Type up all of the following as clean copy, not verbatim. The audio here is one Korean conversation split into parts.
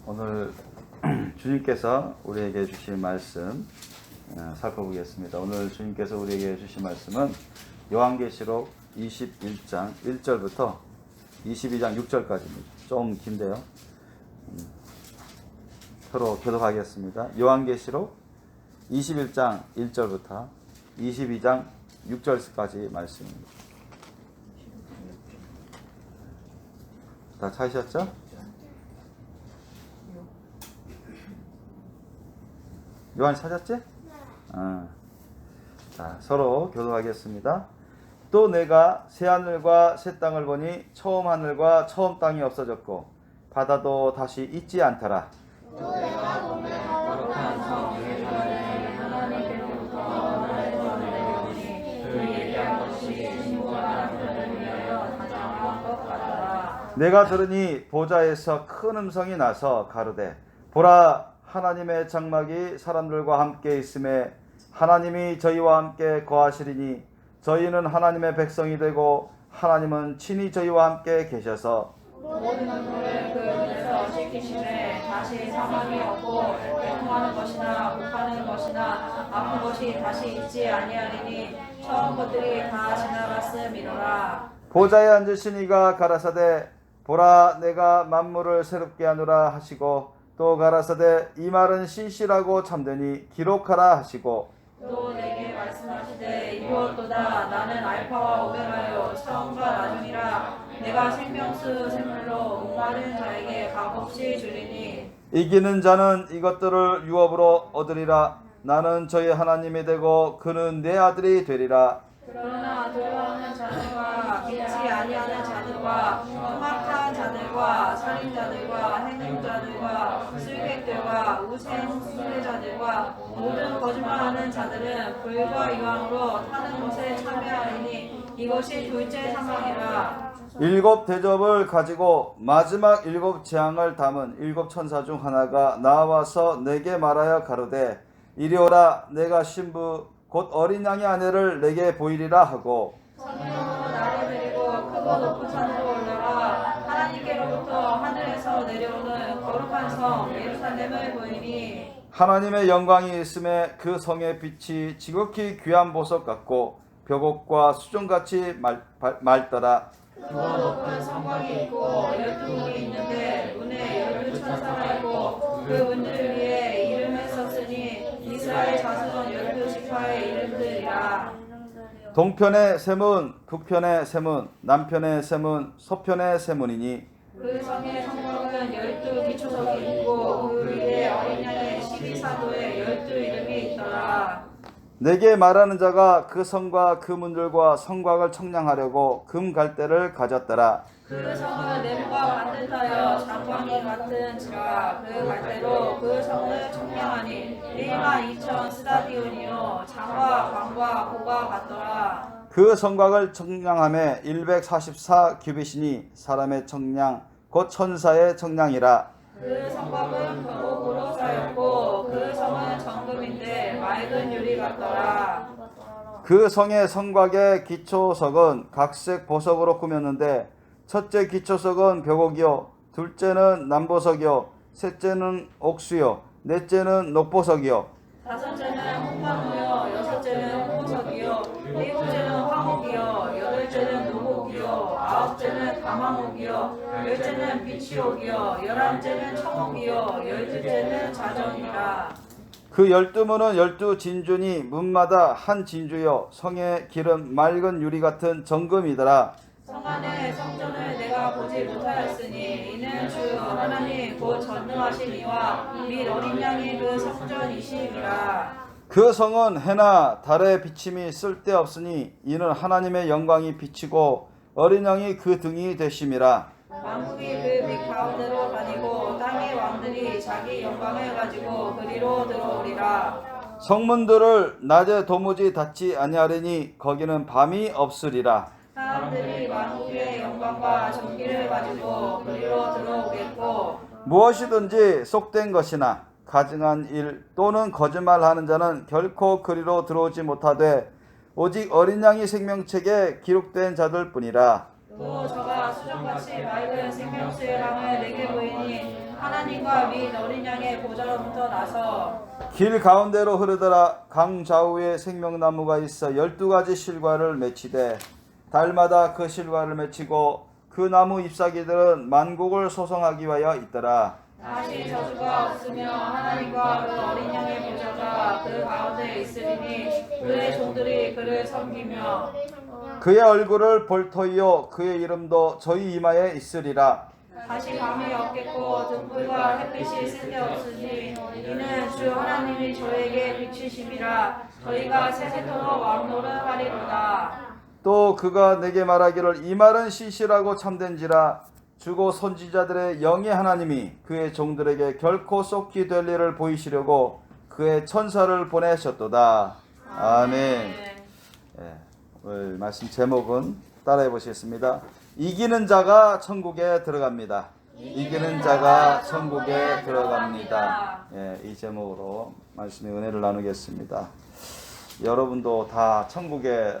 오늘 주님께서 우리에게 주신 말씀 살펴보겠습니다. 오늘 주님께서 우리에게 주신 말씀은 요한계시록 21장 1절부터 22장 6절까지입니다. 좀 긴데요. 서로 교독하겠습니다. 요한계시록 21장 1절부터 22장 6절까지 말씀입니다. 다 찾으셨죠? 요한 찾았지? 자, 서로 교독하겠습니다. 또 내가 새 하늘과 새 땅을 보니 처음 하늘과 처음 땅이 없어졌고 바다도 다시 있지 않더라. 또 내가 보면 거룩한 성 하나님께로부터 하늘에서 내려오니 그 얘기한 것이 신부가 그를 위하여 다정한 것 같더라. 내가 들으니 보좌에서 큰 음성이 나서 가로되 보라, 하나님의 장막이 사람들과 함께 있음에 하나님이 저희와 함께 거하시리니 저희는 하나님의 백성이 되고 하나님은 친히 저희와 함께 계셔서 모든 눈물을 그 눈에서 씻기시되 다시 사망이 없고 고통하는 것이나 목하는 것이나 아픈 것이 다시 있지 아니하리니 처음 것들이 다 지나갔음이로라. 보좌에 앉으신 이가 가라사대 보라, 내가 만물을 새롭게 하노라 하시고 또 가라사대 이 말은 신실하고 참되니 기록하라 하시고 또 내게 말씀하시되 이루었도다. 나는 알파와 오메가요 처음과 나중이라. 내가 생명수 샘물로 목마른 자에게 값없이 주리니 이기는 자는 이것들을 유업으로 얻으리라. 나는 저희 하나님이 되고 그는 내 아들이 되리라. 그러나 두려워하는 자들과 믿지 아니하는 자들과 흉악한 자들과 살인자들과 행음자들과 술객들과 우생 숭배자들과 모든 거짓말하는 자들은 불과 이왕으로 타는 곳에 참여하리니 이것이 둘째 사망이라. 일곱 대접을 가지고 마지막 일곱 재앙을 담은 일곱 천사 중 하나가 나와서 내게 말하여 가로되 이리 오라. 내가 신부 곧 어린 양의 아내를 내게 보이리라 하고 성령으로 나를 데리고 크고 높은 산으로 올라가 하나님께로부터 하늘에서 내려오는 거룩한 성 예루살렘을 보이니 하나님의 영광이 있음에 그 성의 빛이 지극히 귀한 보석 같고 벽옥과 수정같이 맑더라. 크고 높은 성곽이 있고 12문이 있는데 문에 12천사가 있고 그 문들 위에 이름을 썼으니 이스라엘 자손 12지파의 이름들이라. 동편의 세 문, 북편의 세 문, 남편의 세 문, 서편의 세 문이니 그 성의 성곽은 12기초석이 있고 그 위에 어린 양의 12사도의 12이름이 있더라. 내게 말하는 자가 그 성과 그 문들과 성곽을 청량하려고 금 갈대를 가졌더라. 그 성을 네모가 반듯하여 장광이 같은지라. 그 갈대로 그 성을 청량하니 12,000 스타디온이요 장과 광과 고가 같더라. 그 성곽을 청량함에 144 규빗이니 사람의 청량 곧 천사의 청량이라. 그 성곽은 벽옥으로 쌓였고 그 성은 정금인데 맑은 유리 같더라. 그 성의 성곽의 기초석은 각색 보석으로 꾸몄는데 첫째 기초석은 벽옥이요, 둘째는 남보석이요, 셋째는 옥수요, 넷째는 녹보석이요, 다섯째는 홍나무요, 여섯째는 홍보석이요, 일곱째는 황옥이요, 여덟째는 노옥이요, 아홉째는 가망옥이요, 열째는 비치옥이요, 열한째는 청옥이요, 열둘째는 자정이라. 그 12문은 12진주니 문마다 한 진주요 성의 길은 맑은 유리 같은 정금이더라. 성 안의 성전을 내가 보지 못하였으니 이는 주 하나님 곧 전능하신 이와 및 어린 양이 그 성전이심이라. 그 성은 해나 달의 비침이 쓸데없으니 이는 하나님의 영광이 비치고 어린 양이 그 등이 되심이라. 만국이 그 빛 가운데로 다니고 땅의 왕들이 자기 영광을 가지고 그리로 들어오리라. 성문들을 낮에 도무지 닫지 아니하리니 거기는 밤이 없으리라. 사람들이 만국의 영광과 존귀를 가지고 그리로 들어오겠고 무엇이든지 속된 것이나 가증한 일 또는 거짓말하는 자는 결코 그리로 들어오지 못하되 오직 어린 양이 생명책에 기록된 자들뿐이라. 또 저가 수정같이 맑은 생명수의 강을 내게 보이니 하나님과 및 어린 양의 보좌로부터 나서 길 가운데로 흐르더라. 강 좌우에 생명나무가 있어 12가지 실과를 맺히되 달마다 그 실과를 맺히고 그 나무 잎사귀들은 만국을 소성하기 위하여 있더라. 다시 저주가 없으며 하나님과 그 어린 양의 보좌가 그 가운데 있으리니 그의 종들이 그를 섬기며 그의 얼굴을 볼 터이요 그의 이름도 저희 이마에 있으리라. 다시 밤이 없겠고 등불과 햇빛이 쓸데없으니 이는 주 하나님이 저에게 비추심이라. 저희가 세세토록 왕노릇하리로다. 또 그가 내게 말하기를 이 말은 시시라고 참된지라. 주고 선지자들의 영의 하나님이 그의 종들에게 결코 쏟기 될 일을 보이시려고 그의 천사를 보내셨도다. 아멘. 예, 오늘 말씀 제목은 따라해 보시겠습니다. 이기는 자가 천국에 들어갑니다. 이기는 자가 천국에 들어갑니다. 예, 이 제목으로 말씀의 은혜를 나누겠습니다. 여러분도 다 천국에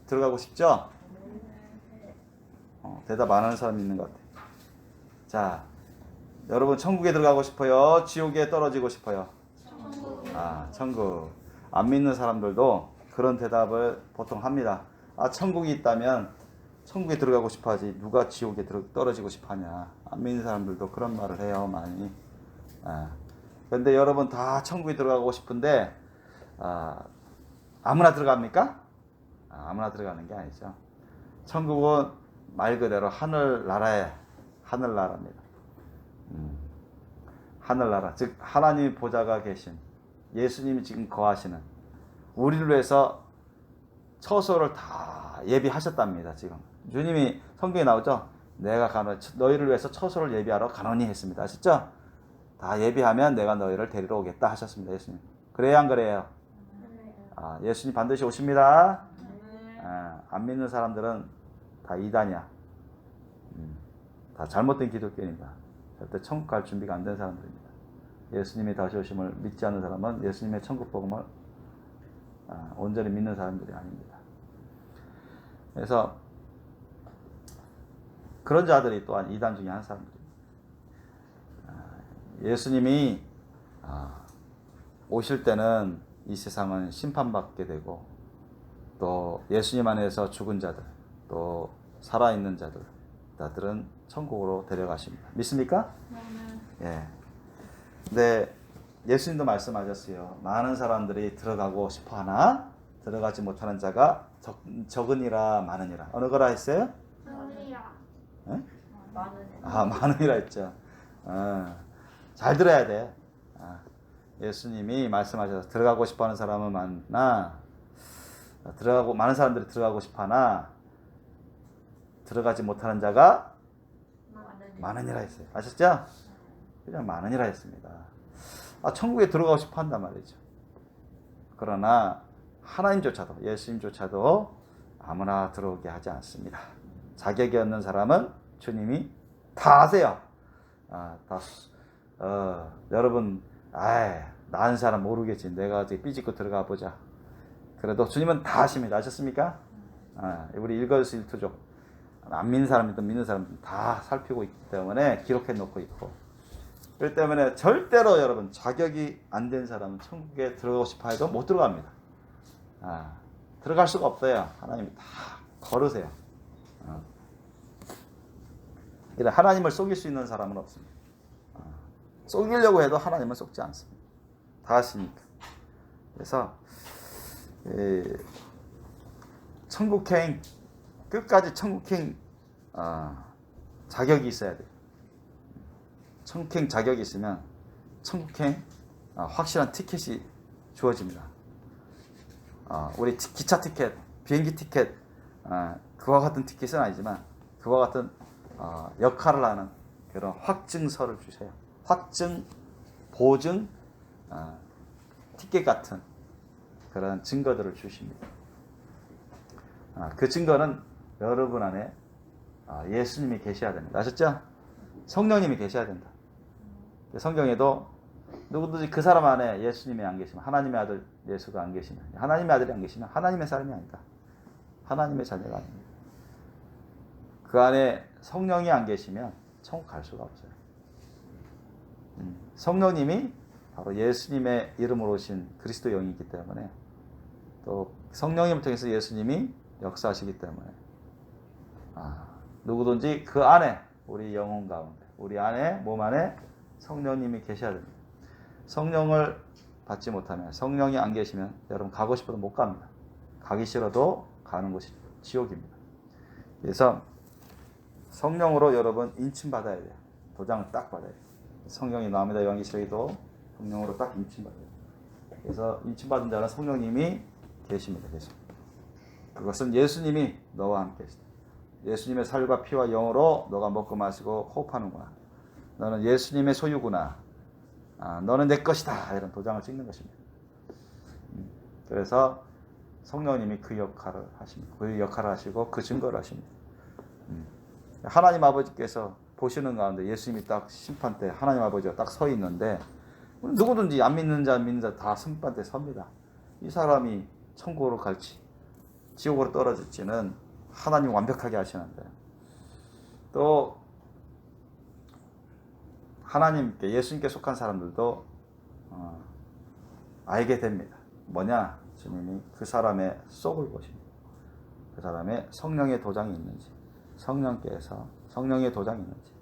들어가고 싶죠? 대답 안 하는 사람이 있는 것 같아요. 자, 여러분 천국에 들어가고 싶어요? 지옥에 떨어지고 싶어요? 천국. 안 믿는 사람들도 그런 대답을 보통 합니다. 천국이 있다면 천국에 들어가고 싶어 하지 누가 지옥에 떨어지고 싶어 하냐. 안 믿는 사람들도 그런 말을 해요, 많이. 그런데 여러분 다 천국에 들어가고 싶은데 아무나 들어갑니까? 아무나 들어가는 게 아니죠. 천국은 말 그대로 하늘나라입니다. 하늘나라, 즉 하나님의 보좌가 계신 예수님이 지금 거하시는, 우리를 위해서 처소를 다 예비하셨답니다. 지금 주님이 성경에 나오죠. 내가 너희를 위해서 처소를 예비하러 가노니 했습니다. 아시죠? 다 예비하면 내가 너희를 데리러 오겠다 하셨습니다. 예수님. 그래요, 안 그래요? 예수님 반드시 오십니다. 안 믿는 사람들은 다 이단이야. 다 잘못된 기독교입니다. 절대 천국 갈 준비가 안 된 사람들입니다. 예수님이 다시 오심을 믿지 않는 사람은 예수님의 천국 복음을 온전히 믿는 사람들이 아닙니다. 그래서 그런 자들이 또한 이단 중에 한 사람들입니다. 예수님이 오실 때는 이 세상은 심판받게 되고, 또 예수님 안에서 죽은 자들, 또 살아있는 자들은 천국으로 데려가십니다. 믿습니까? 예. 근데 예수님도 말씀하셨어요. 많은 사람들이 들어가고 싶어 하나 들어가지 못하는 자가 적으니라 많으니라. 어느 거라 했어요? 적으니라. 많으니라 했죠. 잘 들어야 돼. 예수님이 말씀하셔서 들어가고 싶어 하는 사람은 많으나 많은 사람들이 들어가고 싶어 하나 들어가지 못하는 자가 많으니라 했어요. 아셨죠? 그냥 많으니라 했습니다. 천국에 들어가고 싶어 한단 말이죠. 그러나 하나님조차도, 예수님조차도 아무나 들어오게 하지 않습니다. 자격이 없는 사람은 주님이 다 아세요. 여러분, 나은 사람 모르겠지. 내가 어떻게 삐짓고 들어가 보자. 그래도 주님은 다 아십니다. 아셨습니까? 우리 일거수일투족, 안 믿는 사람이든 믿는 사람이든 다 살피고 있기 때문에 기록해 놓고 있고, 그렇기 때문에 절대로 여러분 자격이 안 된 사람은 천국에 들어가고 싶어 해도 못 들어갑니다. 들어갈 수가 없어요. 하나님이 다 걸으세요. 하나님을 속일 수 있는 사람은 없습니다. 속이려고 해도 하나님은 속지 않습니다. 다 아시니까. 그래서 천국행, 끝까지 천국행 자격이 있어야 돼요. 천국행 자격이 있으면 천국행 확실한 티켓이 주어집니다. 우리 기차 티켓, 비행기 티켓, 그와 같은 티켓은 아니지만 그와 같은 역할을 하는 그런 확증서를 주세요. 확증, 보증, 티켓 같은 그런 증거들을 주십니다. 그 증거는 여러분 안에 예수님이 계셔야 됩니다. 아셨죠? 성령님이 계셔야 된다. 성경에도 누구든지 그 사람 안에 예수님이 안 계시면, 하나님의 아들 예수가 안 계시면, 하나님의 아들이 안 계시면 하나님의 사람이 아니다. 하나님의 자녀가 아닙니다. 그 안에 성령이 안 계시면 천국 갈 수가 없어요. 성령님이 바로 예수님의 이름으로 오신 그리스도 영이기 때문에, 또 성령님을 통해서 예수님이 역사하시기 때문에 누구든지 그 안에, 우리 영혼 가운데, 우리 안에, 몸 안에 성령님이 계셔야 됩니다. 성령을 받지 못하면, 성령이 안 계시면 여러분 가고 싶어도 못 갑니다. 가기 싫어도 가는 곳이 지옥입니다. 그래서 성령으로 여러분 인침받아야 돼요. 도장을 딱 받아야 돼요. 성령이 나옵니다. 요한계시록에도 성령으로 딱 인침받아요. 그래서 인침받은 자는 성령님이 계십니다. 계속. 그것은 예수님이 너와 함께 계시다. 예수님의 살과 피와 영으로 너가 먹고 마시고 호흡하는구나. 너는 예수님의 소유구나. 너는 내 것이다. 이런 도장을 찍는 것입니다. 그래서 성령님이 그 역할을 하십니다. 그 역할을 하시고 그 증거를 하십니다. 하나님 아버지께서 보시는 가운데 예수님이 딱 심판대 하나님 아버지가 딱 서 있는데, 누구든지 안 믿는 자 믿는 자 다 심판대 섭니다. 이 사람이 천국으로 갈지 지옥으로 떨어질지는 하나님 완벽하게 하시는데, 또 하나님께, 예수님께 속한 사람들도 알게 됩니다. 뭐냐? 주님이 그 사람의 속을 보십니다. 그 사람의 성령의 도장이 있는지, 성령의 도장이 있는지,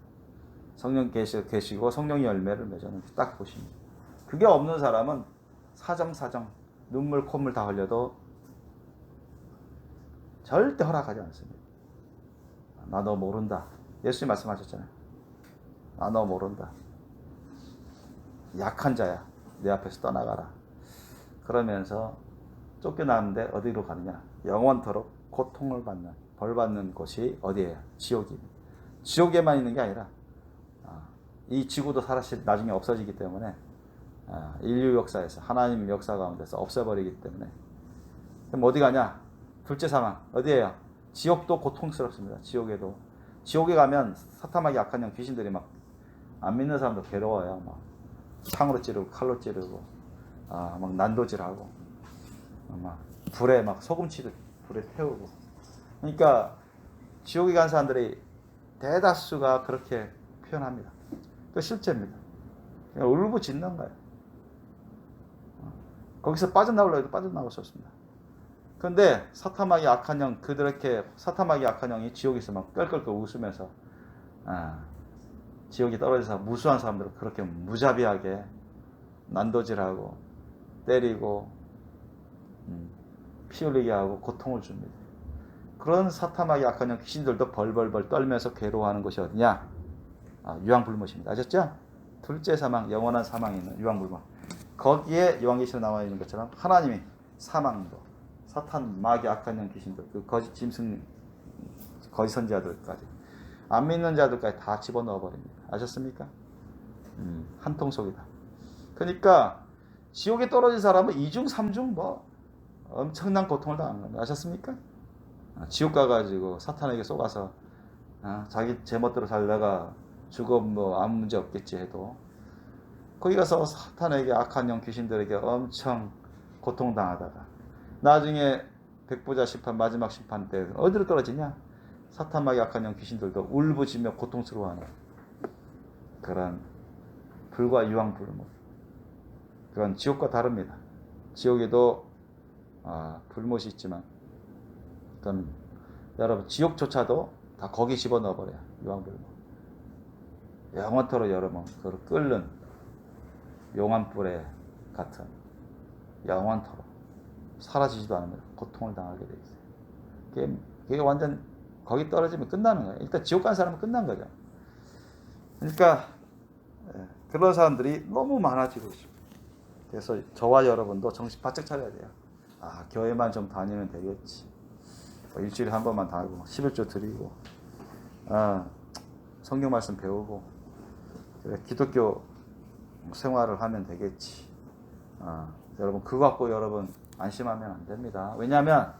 성령 계시고 성령의 열매를 맺었는지 딱 보십니다. 그게 없는 사람은 사정사정 눈물 콧물 다 흘려도 절대 허락하지 않습니다. 나 너 모른다. 예수님 말씀하셨잖아요. 나 너 모른다. 약한 자야. 내 앞에서 떠나가라. 그러면서 쫓겨나는데 어디로 가느냐? 영원토록 고통을 받는, 벌 받는 곳이 어디예요? 지옥입니다. 지옥에만 있는 게 아니라 이 지구도 나중에 없어지기 때문에, 인류 역사에서, 하나님 역사 가운데서 없애버리기 때문에, 그럼 어디 가냐? 둘째 사망. 어디예요? 지옥도 고통스럽습니다. 지옥에 가면 사탄하게 약한 영 귀신들이 막 안 믿는 사람도 괴로워요. 막 창으로 찌르고 칼로 찌르고 막 난도질하고 막 불에 막 소금치듯 불에 태우고. 그러니까 지옥에 간 사람들이 대다수가 그렇게 표현합니다. 그 실제입니다. 그냥 울부짖는 거예요. 거기서 빠져나오려고 해도 빠져나올 수 없습니다. 그런데 사탄마귀 악한 영, 사탄마귀 악한 영이 지옥에서 막 껄껄껄 웃으면서 지옥에 떨어져서 무수한 사람들을 그렇게 무자비하게 난도질하고 때리고 피 흘리게 하고 고통을 줍니다. 그런 사탄마귀 악한 영 귀신들도 벌벌벌 떨면서 괴로워하는 곳이 어디냐? 유황불못입니다. 아셨죠? 둘째 사망, 영원한 사망이 있는 유황불못. 거기에 요한계시록에 나와 있는 것처럼 하나님이 사망도, 사탄, 마귀, 악한 영 귀신들, 그 거짓 짐승, 거짓 선지자들까지, 안 믿는 자들까지 다 집어넣어 버립니다. 아셨습니까? 한 통 속이다. 그러니까 지옥에 떨어진 사람은 2중, 3중 뭐 엄청난 고통을 당하는 겁니다. 아셨습니까? 지옥 가가지고 사탄에게 속아서 자기 제멋대로 살다가 죽어 뭐 아무 문제 없겠지 해도, 거기 가서 사탄에게, 악한 영 귀신들에게 엄청 고통당하다가 나중에 백보자 심판, 마지막 심판 때 어디로 떨어지냐? 사탄마귀 악한 영 귀신들도 울부짖며 고통스러워하는 그런 불과 유황불못. 그건 지옥과 다릅니다. 지옥에도 불못이 있지만, 그건 여러분 지옥조차도 다 거기 집어넣어버려요. 유황불못. 영원토록 여러분 그걸 끓는 용암불에 같은, 영원토록 사라지지도 않으면 고통을 당하게 돼 있어요. 그게 완전 거기 떨어지면 끝나는 거예요. 일단 지옥 간 사람은 끝난 거죠. 그러니까 그런 사람들이 너무 많아지고 있습니다. 그래서 저와 여러분도 정신 바짝 차려야 돼요. 교회만 좀 다니면 되겠지. 일주일에 한 번만 다니고 11조 드리고 성경 말씀 배우고 그래, 기독교 생활을 하면 되겠지. 여러분 그거 갖고 여러분 안심하면 안 됩니다. 왜냐하면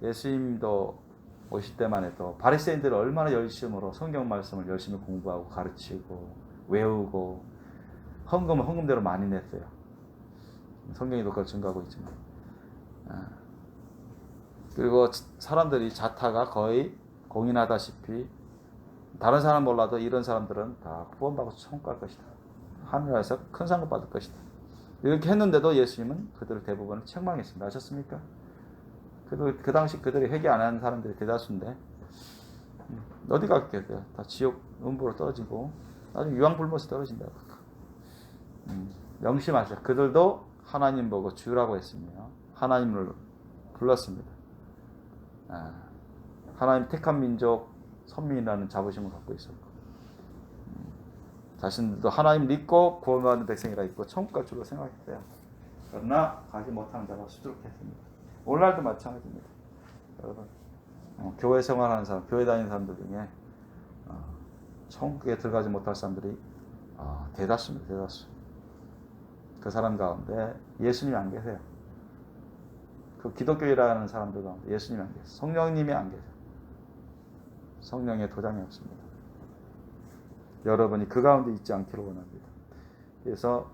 예수님도 오실 때만 해도 바리새인들은 얼마나 열심으로 성경 말씀을 열심히 공부하고 가르치고 외우고 헌금대로 많이 냈어요. 성경에도 그걸 증거하고 있지만, 그리고 사람들이 자타가 거의 공인하다시피, 다른 사람 몰라도 이런 사람들은 다 구원받고 천국 갈 것이다. 하늘에서 큰 상급 받을 것이다. 이렇게 했는데도 예수님은 그들 대부분을 책망했습니다. 아셨습니까? 그 당시 그들이 회개 안 하는 사람들이 대다수인데 어디 갔겠어요? 다 지옥 음부로 떨어지고 나중에 유황불못에 떨어진다고. 명심하세요. 그들도 하나님 보고 주라고 했으며 하나님을 불렀습니다. 하나님 택한 민족 선민이라는 자부심을 갖고 있었고 자신들도 하나님 믿고 구원받는 백성이라 있고 천국 갈 줄로 생각했대요. 그러나 가지 못하는 자가 수두룩했습니다. 오늘날도 마찬가지입니다. 여러분 교회 생활하는 사람, 교회 다니는 사람들 중에 천국에 들어가지 못할 사람들이 대다수입니다. 대다수. 그 사람 가운데 예수님이 안 계세요. 그 기독교인이라는 사람들 가운데 예수님이 안 계세요. 성령님이 안 계세요. 성령의 도장이 없습니다. 여러분이 그 가운데 있지 않기를 원합니다. 그래서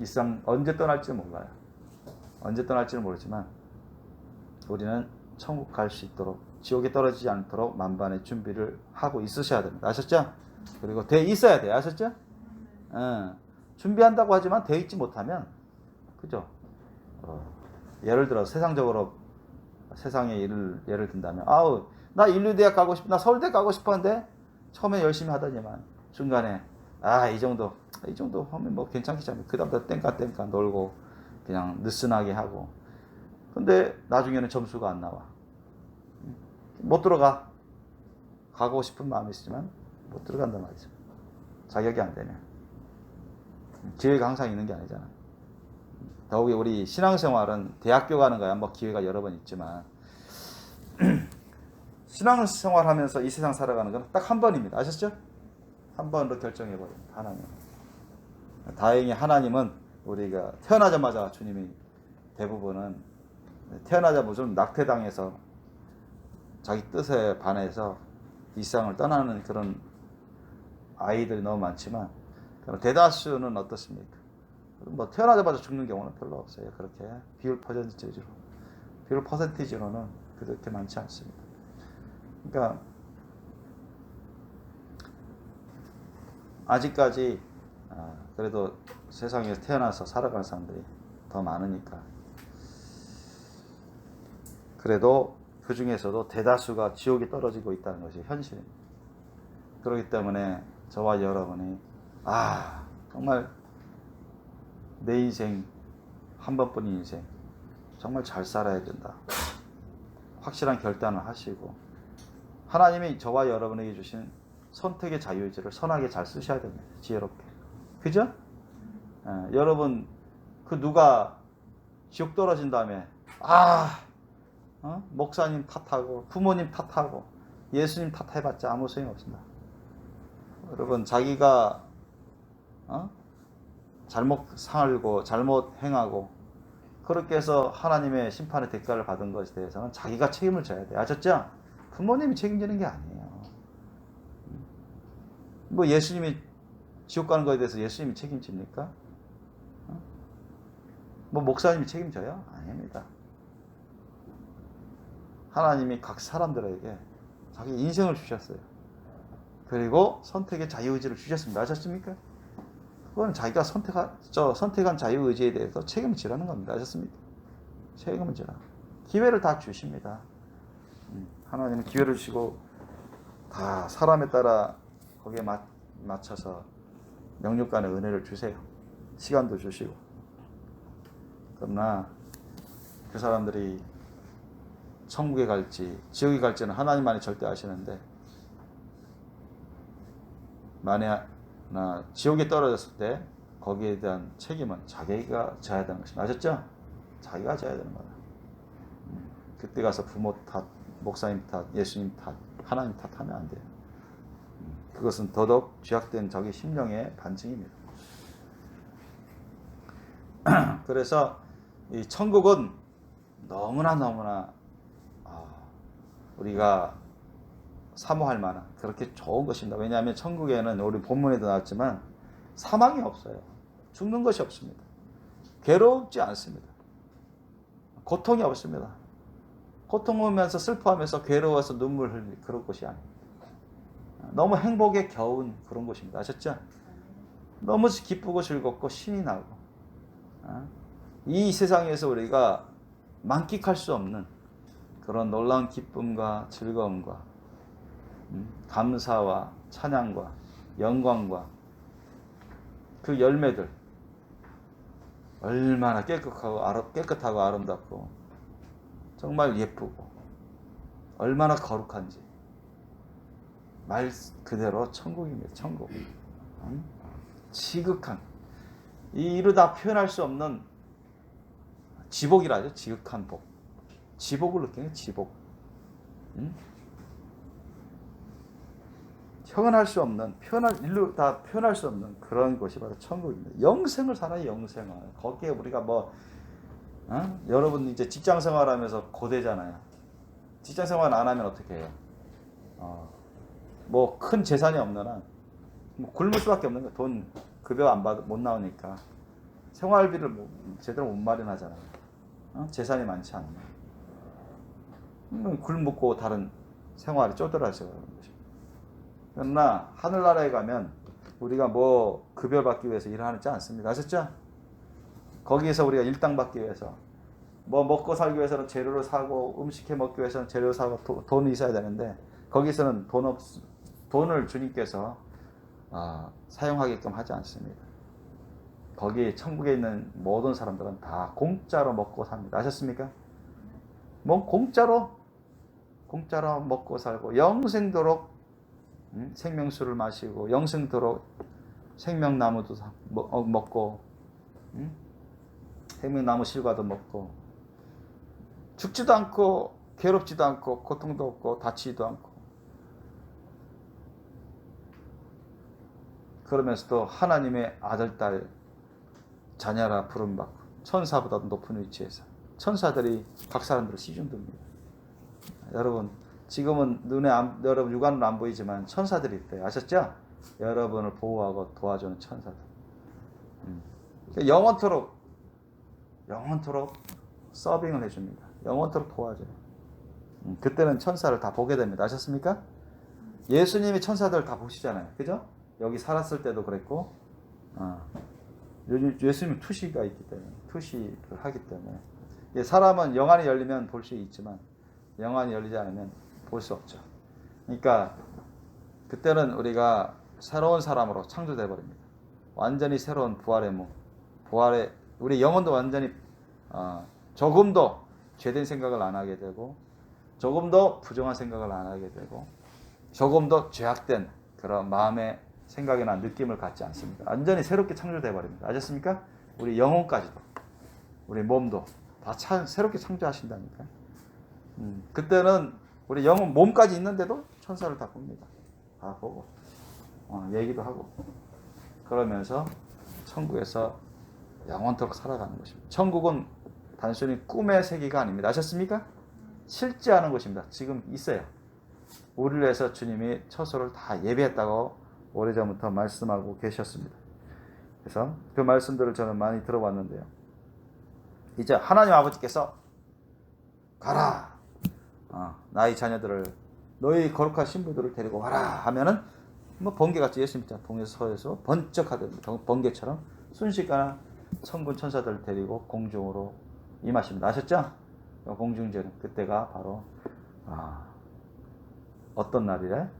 이 세상 언제 떠날지 몰라요. 언제 떠날지는 모르지만 우리는 천국 갈 수 있도록 지옥에 떨어지지 않도록 만반의 준비를 하고 있으셔야 됩니다. 아셨죠? 그리고 돼 있어야 돼요. 아셨죠? 준비한다고 하지만 돼 있지 못하면 그죠? 예를 들어 세상적으로 세상의 일을 예를 든다면 나 인류대학 가고 싶어, 나 서울대 가고 싶었는데 처음에 열심히 하더니만 중간에 이 정도 하면 뭐 괜찮겠지. 그 다음부터 땡까 놀고 그냥 느슨하게 하고 근데 나중에는 점수가 안 나와. 못 들어가. 가고 싶은 마음이 있지만 못 들어간단 말이죠. 자격이 안 되면. 기회가 항상 있는 게 아니잖아. 더욱이 우리 신앙생활은 대학교 가는 거야. 뭐 기회가 여러 번 있지만 신앙생활 하면서 이 세상 살아가는 건 딱 한 번입니다. 아셨죠? 한 번으로 결정해버립니다. 하나님. 다행히 하나님은 우리가 태어나자마자 주님이 대부분은 태어나자마자 좀 낙태당해서 자기 뜻에 반해서 이 세상을 떠나는 그런 아이들이 너무 많지만 대다수는 어떻습니까? 뭐 태어나자마자 죽는 경우는 별로 없어요. 그렇게 비율 퍼센티지로는 그렇게 많지 않습니다. 그러니까 아직까지 그래도 세상에서 태어나서 살아가는 사람들이 더 많으니까 그래도 그 중에서도 대다수가 지옥에 떨어지고 있다는 것이 현실입니다. 그렇기 때문에 저와 여러분이 정말 내 인생 한 번뿐인 인생 정말 잘 살아야 된다. 확실한 결단을 하시고 하나님이 저와 여러분에게 주신 선택의 자유의지를 선하게 잘 쓰셔야 됩니다. 지혜롭게. 그죠? 여러분 누가 지옥 떨어진 다음에 목사님 탓하고 부모님 탓하고 예수님 탓해봤자 아무 소용 없습니다. 여러분 자기가 잘못 살고 잘못 행하고 그렇게 해서 하나님의 심판의 대가를 받은 것에 대해서는 자기가 책임을 져야 돼요. 아셨죠? 부모님이 책임지는 게 아니에요. 뭐 예수님이 지옥 가는 것에 대해서 예수님이 책임집니까? 뭐 목사님이 책임져요? 아닙니다. 하나님이 각 사람들에게 자기 인생을 주셨어요. 그리고 선택의 자유의지를 주셨습니다. 아셨습니까? 그건 자기가 선택한 자유의지에 대해서 책임을 지라는 겁니다. 아셨습니까? 책임을 지라. 기회를 다 주십니다. 하나님은 기회를 주시고 다 사람에 따라 거기에 맞춰서 영육간의 은혜를 주세요. 시간도 주시고. 그러나 그 사람들이 천국에 갈지 지옥에 갈지는 하나님만이 절대 아시는데 만약 지옥에 떨어졌을 때 거기에 대한 책임은 자기가 져야 되는 것입니다. 아셨죠? 자기가 져야 되는 거다. 그때 가서 부모 탓, 목사님 탓, 예수님 탓, 하나님 탓하면 안 돼요. 그것은 더더욱 죄악된 자기 심령의 반증입니다. 그래서 이 천국은 너무나 우리가 사모할 만한 그렇게 좋은 것입니다. 왜냐하면 천국에는 우리 본문에도 나왔지만 사망이 없어요. 죽는 것이 없습니다. 괴롭지 않습니다. 고통이 없습니다. 고통하면서 슬퍼하면서 괴로워서 눈물 흘릴 그런 것이 아닙니다. 너무 행복에 겨운 그런 것입니다. 아셨죠? 너무 기쁘고 즐겁고 신이 나고, 이 세상에서 우리가 만끽할 수 없는 그런 놀라운 기쁨과 즐거움과 감사와 찬양과 영광과 그 열매들, 얼마나 깨끗하고 아름답고 정말 예쁘고 얼마나 거룩한지, 말 그대로 천국입니다. 천국. 지극한, 이루다 표현할 수 없는 지복이라죠. 지극한 복. 지복을 느끼는 지복. 표현할 수 없는, 이루다 표현할 수 없는 그런 곳이 바로 천국입니다. 영생을 살아요. 영생을. 거기에 우리가 여러분 이제 직장 생활하면서 고되잖아요. 직장 생활 안 하면 어떻게 해요? 뭐 큰 재산이 없는 한 굶을 수밖에 없는 거예요. 돈 급여 안 받아 못 나오니까 생활비를 제대로 못 마련하잖아요. 재산이 많지 않으면 굶고 다른 생활이 쪼들어져요. 그러나 하늘나라에 가면 우리가 뭐 급여 받기 위해서 일을 하지 않습니다. 아셨죠? 거기에서 우리가 일당 받기 위해서 뭐 먹고 살기 위해서는 재료를 사고 음식해 먹기 위해서는 재료 사고 돈이 있어야 되는데, 거기서는 돈을 주님께서 사용하게끔 하지 않습니다. 거기 천국에 있는 모든 사람들은 다 공짜로 먹고 삽니다. 아셨습니까? 뭐 공짜로 먹고 살고 영생도록 생명수를 마시고 영생도록 생명나무도 먹고 생명나무 실과도 먹고 죽지도 않고 괴롭지도 않고 고통도 없고 다치지도 않고, 그러면서도 하나님의 아들, 딸, 자녀라 부름받고 천사보다도 높은 위치에서 천사들이 각 사람들을 시중듭니다. 여러분 지금은 여러분 육안으로 안 보이지만 천사들이 있대요. 아셨죠? 여러분을 보호하고 도와주는 천사들. 영원토록 서빙을 해줍니다. 영원토록 도와줘요. 그때는 천사를 다 보게 됩니다. 아셨습니까? 예수님이 천사들을 다 보시잖아요. 그죠? 여기 살았을 때도 그랬고, 예수님은 투시가 있기 때문에, 투시를 하기 때문에, 사람은 영안이 열리면 볼 수 있지만 영안이 열리지 않으면 볼 수 없죠. 그러니까 그때는 우리가 새로운 사람으로 창조돼 버립니다. 완전히 새로운 부활의 우리 영혼도 완전히 조금도 죄된 생각을 안 하게 되고, 조금도 부정한 생각을 안 하게 되고, 조금도 죄악된 그런 마음의 생각이나 느낌을 갖지 않습니다. 완전히 새롭게 창조돼 버립니다. 아셨습니까? 우리 영혼까지도, 우리 몸도 다 새롭게 창조하신다니까. 그때는 우리 영혼 몸까지 있는데도 천사를 다 봅니다. 다 보고 얘기도 하고, 그러면서 천국에서 영원토록 살아가는 것입니다. 천국은 단순히 꿈의 세계가 아닙니다. 아셨습니까? 실제하는 것입니다. 지금 있어요. 우리를 위해서 주님이 처소를 다 예비했다고 오래전부터 말씀하고 계셨습니다. 그래서 그 말씀들을 저는 많이 들어봤는데요. 이제 하나님 아버지께서 가라, 나의 자녀들을, 너희 거룩한 신부들을 데리고 와라 하면은 뭐 번개같이, 예수님 동에서 번쩍하던 번개처럼 순식간에 천군 천사들을 데리고 공중으로 임하십니다. 아셨죠? 공중전, 그때가 바로 어떤 날이래?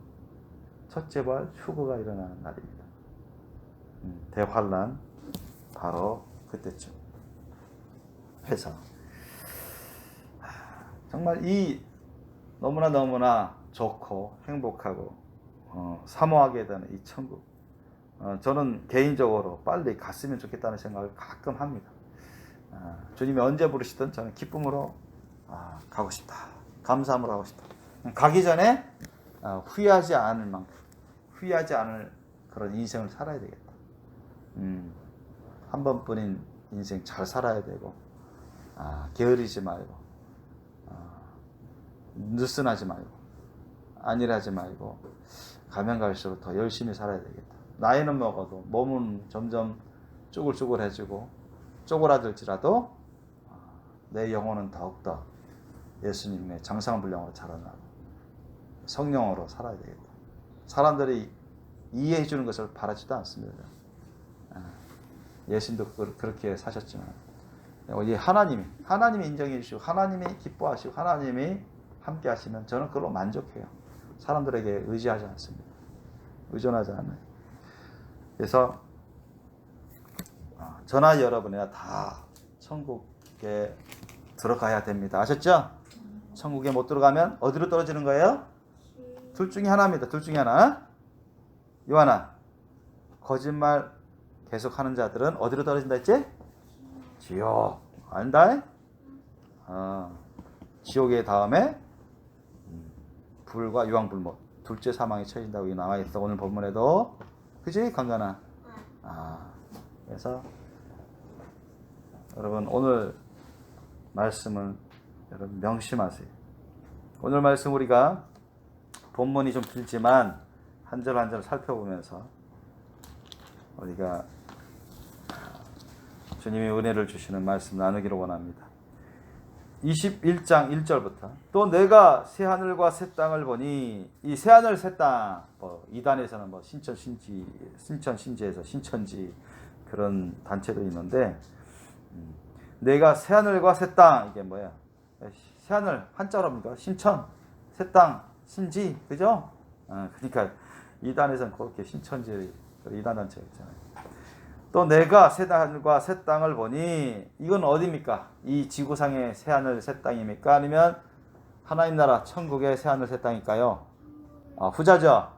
첫째 부활 휴거가 일어나는 날입니다. 대환란 바로 그때쯤 해서 정말 이 너무나 좋고 행복하고 사모하게 되는 이 천국, 저는 개인적으로 빨리 갔으면 좋겠다는 생각을 가끔 합니다. 주님이 언제 부르시든 저는 기쁨으로 가고 싶다, 감사함으로 하고 싶다. 가기 전에 후회하지 않을 그런 인생을 살아야 되겠다. 한 번뿐인 인생 잘 살아야 되고, 게으르지 말고, 느슨하지 말고, 안일하지 말고, 가면 갈수록 더 열심히 살아야 되겠다. 나이는 먹어도 몸은 점점 쭈글쭈글해지고 쪼그라들지라도 내 영혼은 더욱더 예수님의 장성불량으로 자라나고 성령으로 살아야 되겠다. 사람들이 이해해 주는 것을 바라지도 않습니다. 예수님도 그렇게 사셨지만 이 하나님이 인정해 주시고 하나님이 기뻐하시고 하나님이 함께 하시면 저는 그걸로 만족해요. 사람들에게 의지하지 않습니다. 의존하지 않아요. 그래서 저나 여러분이나 다 천국에 들어가야 됩니다. 아셨죠? 천국에 못 들어가면 어디로 떨어지는 거예요? 둘 중에 하나입니다. 둘 중에 하나. 요하나, 거짓말 계속하는 자들은 어디로 떨어진다 했지? 지옥. 안다? 지옥의 다음에 불과 유황불못, 둘째 사망이 처해진다고 나와 있어. 오늘 본문에도. 그지? 강간아. 그래서 여러분 오늘 말씀은 여러분 명심하세요. 오늘 말씀 우리가 본문이 좀 길지만 한 절 한 절 살펴보면서 우리가 주님이 은혜를 주시는 말씀 나누기를 원합니다. 21장 1절부터 또 내가 새하늘과 새 땅을 보니 이 새하늘 새땅 이단에서는 신천신지에서 신천지 그런 단체도 있는데 내가 새하늘과 새 땅 이게 뭐야? 새하늘 한자로입니까? 신천, 새 땅, 신지 그죠? 그러니까 이단에서는 그렇게 신천지 이단 단체가 있잖아요. 또 내가 새하늘과 새 땅을 보니 이건 어디입니까? 이 지구상의 새하늘 새 땅입니까? 아니면 하나님 나라 천국의 새하늘 새 땅일까요? 후자죠.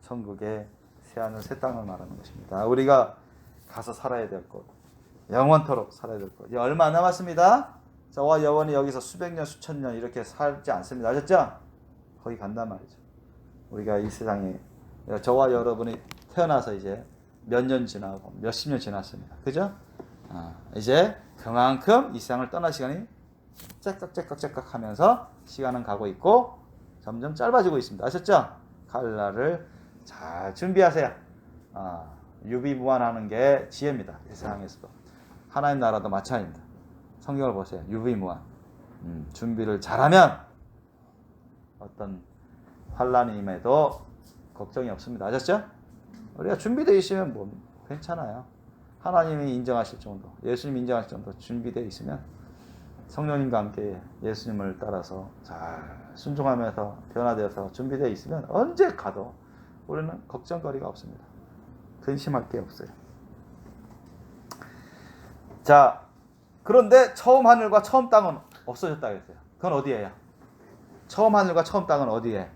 천국의 새하늘 새 땅을 말하는 것입니다. 우리가 가서 살아야 될 곳, 영원토록 살아야 될 곳. 얼마 안 남았습니다. 저와 여러분이 여기서 수백 년 수천 년 이렇게 살지 않습니다. 아셨죠? 거기 간단 말이죠. 우리가 이 세상에 저와 여러분이 태어나서 이제 몇 년 지나고 몇십 년 지났습니다. 그죠? 이제 그만큼 이 세상을 떠날 시간이 째깍째깍째깍 하면서 시간은 가고 있고 점점 짧아지고 있습니다. 아셨죠? 갈 날을 잘 준비하세요. 유비무환하는 게 지혜입니다. 이 세상에서도. 하나님 나라도 마찬가지입니다. 성경을 보세요. 유비무환. 준비를 잘하면 어떤 환란이 임해도 걱정이 없습니다. 아셨죠? 우리가 준비되어 있으면 뭐 괜찮아요. 하나님이 인정하실 정도, 예수님 인정하실 정도 준비되어 있으면 성령님과 함께 예수님을 따라서 잘 순종하면서 변화되어서 준비되어 있으면 언제 가도 우리는 걱정거리가 없습니다. 근심할 게 없어요. 자, 그런데 처음 하늘과 처음 땅은 없어졌다 그랬어요. 그건 어디예요? 처음 하늘과 처음 땅은 어디에?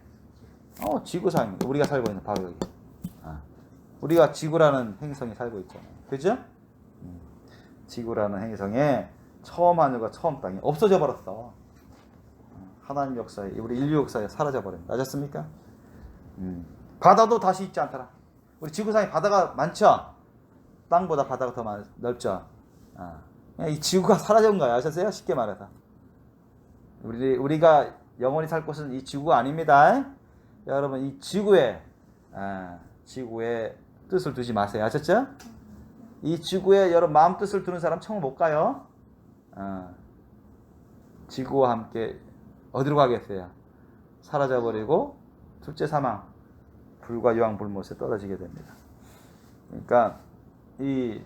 지구상입니다. 우리가 살고 있는 바로 여기. 우리가 지구라는 행성에 살고 있잖아요. 그죠? 지구라는 행성에 처음 하늘과 처음 땅이 없어져 버렸어. 하나님 역사에, 우리 인류 역사에 사라져 버립니다. 아셨습니까? 바다도 다시 있지 않더라. 우리 지구상에 바다가 많죠? 땅보다 바다가 더 넓죠? 이 지구가 사라진 거예요. 아셨어요? 쉽게 말해서. 우리가 영원히 살 곳은 이 지구가 아닙니다. 여러분, 이 지구에 뜻을 두지 마세요. 아셨죠? 이 지구에 여러분 마음 뜻을 두는 사람 천국 못 가요. 지구와 함께 어디로 가겠어요? 사라져버리고 둘째 사망, 불과 유황불못에 떨어지게 됩니다. 그러니까 이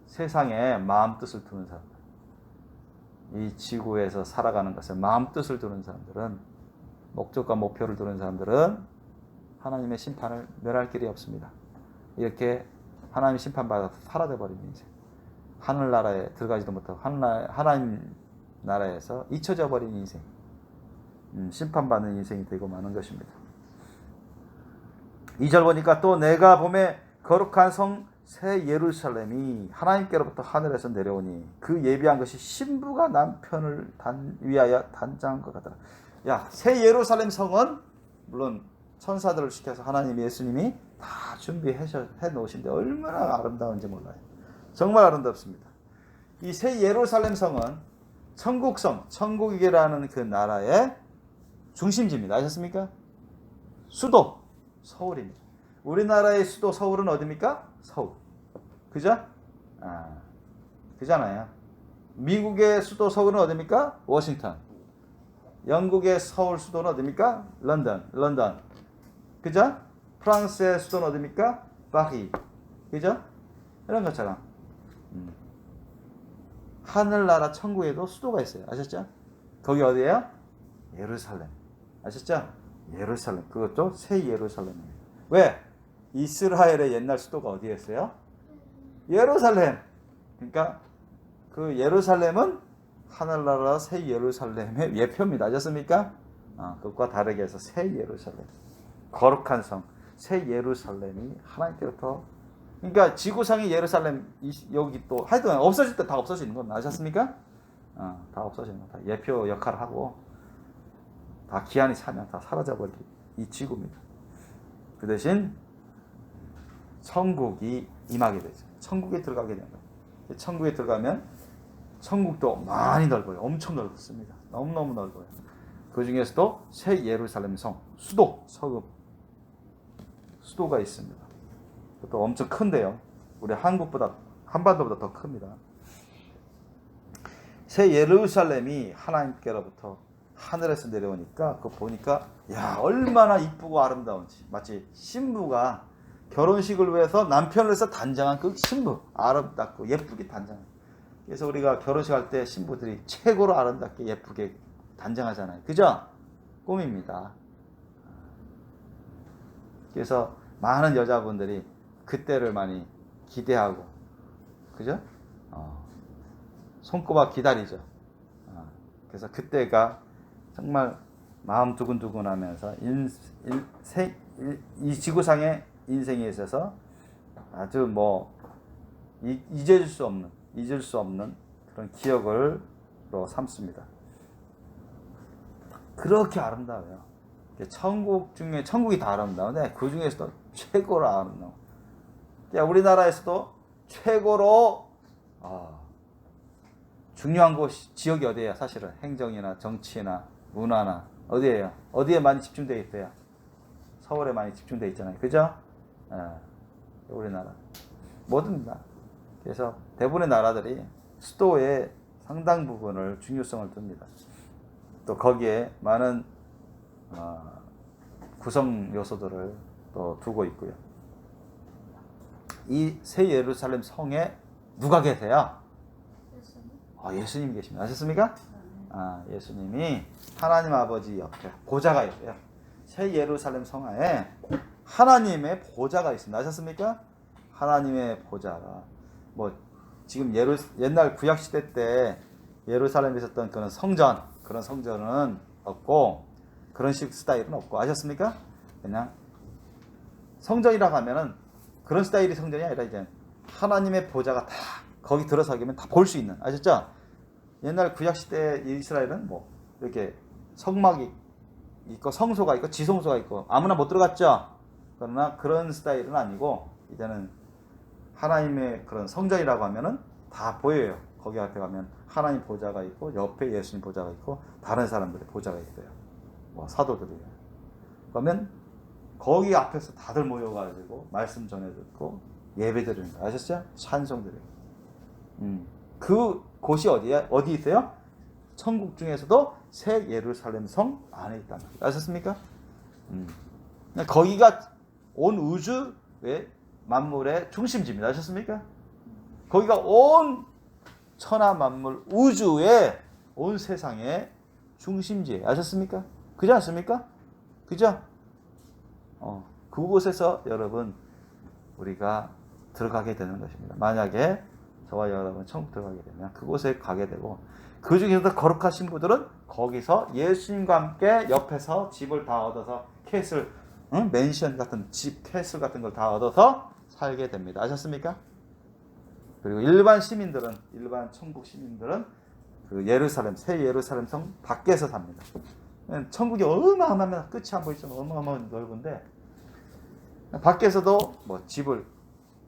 세상에 마음 뜻을 두는 사람들, 이 지구에서 살아가는 것에 마음 뜻을 두는 사람들은, 목적과 목표를 두는 사람들은 하나님의 심판을 면할 길이 없습니다. 이렇게 하나님의 심판받아서 사라져버린 인생, 하늘나라에 들어가지도 못하고 하나님 나라에서 잊혀져 버린 인생, 심판받는 인생이 되고 마는 것입니다. 2절 보니까 또 내가 봄에 거룩한 성 새 예루살렘이 하나님께로부터 하늘에서 내려오니 그 예비한 것이 신부가 남편을 위하여 단장한 것 같더라. 새 예루살렘 성은 물론 천사들을 시켜서 하나님 예수님이 다 준비해 놓으신데 얼마나 아름다운지 몰라요. 정말 아름답습니다. 이 새 예루살렘 성은 천국성, 천국이라는 그 나라의 중심지입니다. 아셨습니까? 수도, 서울입니다. 우리나라의 수도 서울은 어디입니까? 서울. 그죠? 그잖아요. 미국의 수도 서울은 어디입니까? 워싱턴. 영국의 서울 수도는 어디입니까? 런던. 그죠? 프랑스의 수도는 어디입니까? 파리. 그죠? 이런 것처럼 하늘나라 천국에도 수도가 있어요. 아셨죠? 거기 어디예요? 예루살렘. 아셨죠? 예루살렘. 그것도 새 예루살렘이에요. 왜? 이스라엘의 옛날 수도가 어디였어요? 예루살렘. 그러니까 그 예루살렘은 하늘나라 새 예루살렘의 예표입니다. 아셨습니까? 그것과 다르게 해서 새 예루살렘. 거룩한 성. 새 예루살렘이 하나님께로부터, 그러니까 지구상의 예루살렘 여기 또 하여튼 없어질 때 다 없어지는 건 아셨습니까? 다 없어지는 거 다 예표 역할을 하고 다 기한이 차면 다 사라져버릴 이 지구입니다. 그 대신 천국이 임하게 되죠. 천국에 들어가게 되는 거예요. 천국에 들어가면 천국도 많이 넓어요. 엄청 넓습니다. 너무너무 넓어요. 그 중에서도 새 예루살렘 성, 수도, 서금, 수도가 있습니다. 또 엄청 큰데요. 우리 한국보다, 한반도보다 더 큽니다. 새 예루살렘이 하나님께로부터 하늘에서 내려오니까 그거 보니까 야, 얼마나 이쁘고 아름다운지. 마치 신부가 결혼식을 위해서 남편을 위해서 단장한 그 신부, 아름답고 예쁘게 단장한. 그래서 우리가 결혼식 할 때 신부들이 최고로 아름답게 예쁘게 단장하잖아요. 그죠? 꿈입니다. 그래서 많은 여자분들이 그때를 많이 기대하고, 그죠? 손꼽아 기다리죠. 그래서 그때가 정말 마음 두근두근 하면서 이 지구상의 인생에 있어서 아주 뭐 잊을 수 없는 그런 기억을 삼습니다. 그렇게 아름다워요. 천국 중에 천국이 다 아름다운데 그 중에서도 최고로 아름다워. 그러니까 우리나라에서도 최고로 중요한 지역이 어디예요? 사실은 행정이나 정치나 문화나 어디예요? 어디에 많이 집중되어 있대요? 서울에 많이 집중되어 있잖아요. 그죠? 우리나라 뭐든 다. 그래서 대부분의 나라들이 수도의 상당 부분을 중요성을 둡니다. 또 거기에 많은 구성 요소들을 또 두고 있고요. 이 새 예루살렘 성에 누가 계세요? 예수님 계십니다. 아셨습니까? 예수님이 하나님 아버지 옆에 보좌가 있고요. 새 예루살렘 성하에 하나님의 보좌가 있습니다. 아셨습니까? 하나님의 보좌가 지금 옛날 구약 시대 때 예루살렘에 있었던 그런 성전은 없고 그런 식 스타일은 없고 아셨습니까? 그냥 성전이라고 하면은 그런 스타일의 성전이 아니라 이제 하나님의 보좌가 다 거기 들어서기면 다 볼 수 있는, 아셨죠? 옛날 구약 시대 이스라엘은 이렇게 성막이 있고 성소가 있고 지성소가 있고 아무나 못 들어갔죠. 그러나 그런 스타일은 아니고 이제는 하나님의 그런 성전이라고 하면은 다 보여요. 거기 앞에 가면 하나님 보좌가 있고 옆에 예수님 보좌가 있고 다른 사람들의 보좌가 있어요. 사도들이에요. 그러면 거기 앞에서 다들 모여가지고 말씀 전해 듣고 예배 드리는 거 아셨죠? 찬송 드리고. 그 곳이 어디 있어요? 천국 중에서도 새 예루살렘 성 안에 있다는 거예요. 아셨습니까? 거기가 온 우주의 만물의 중심지입니다. 아셨습니까? 거기가 온 천하 만물 우주의 온 세상의 중심지예요. 아셨습니까? 그렇지 않습니까? 그죠? 그곳에서 여러분 우리가 들어가게 되는 것입니다. 만약에 저와 여러분 천국 들어가게 되면 그곳에 가게 되고 그 중에서도 거룩하신 분들은 거기서 예수님과 함께 옆에서 집을 다 얻어서 캐슬, 맨션 같은 집, 캐슬 같은 걸 다 얻어서 살게 됩니다. 아셨습니까? 그리고 일반 천국 시민들은 그 새 예루살렘 성 밖에서 삽니다. 천국이 어마어마하면 끝이 안 보이죠. 어마어마한 넓은데 밖에서도 집을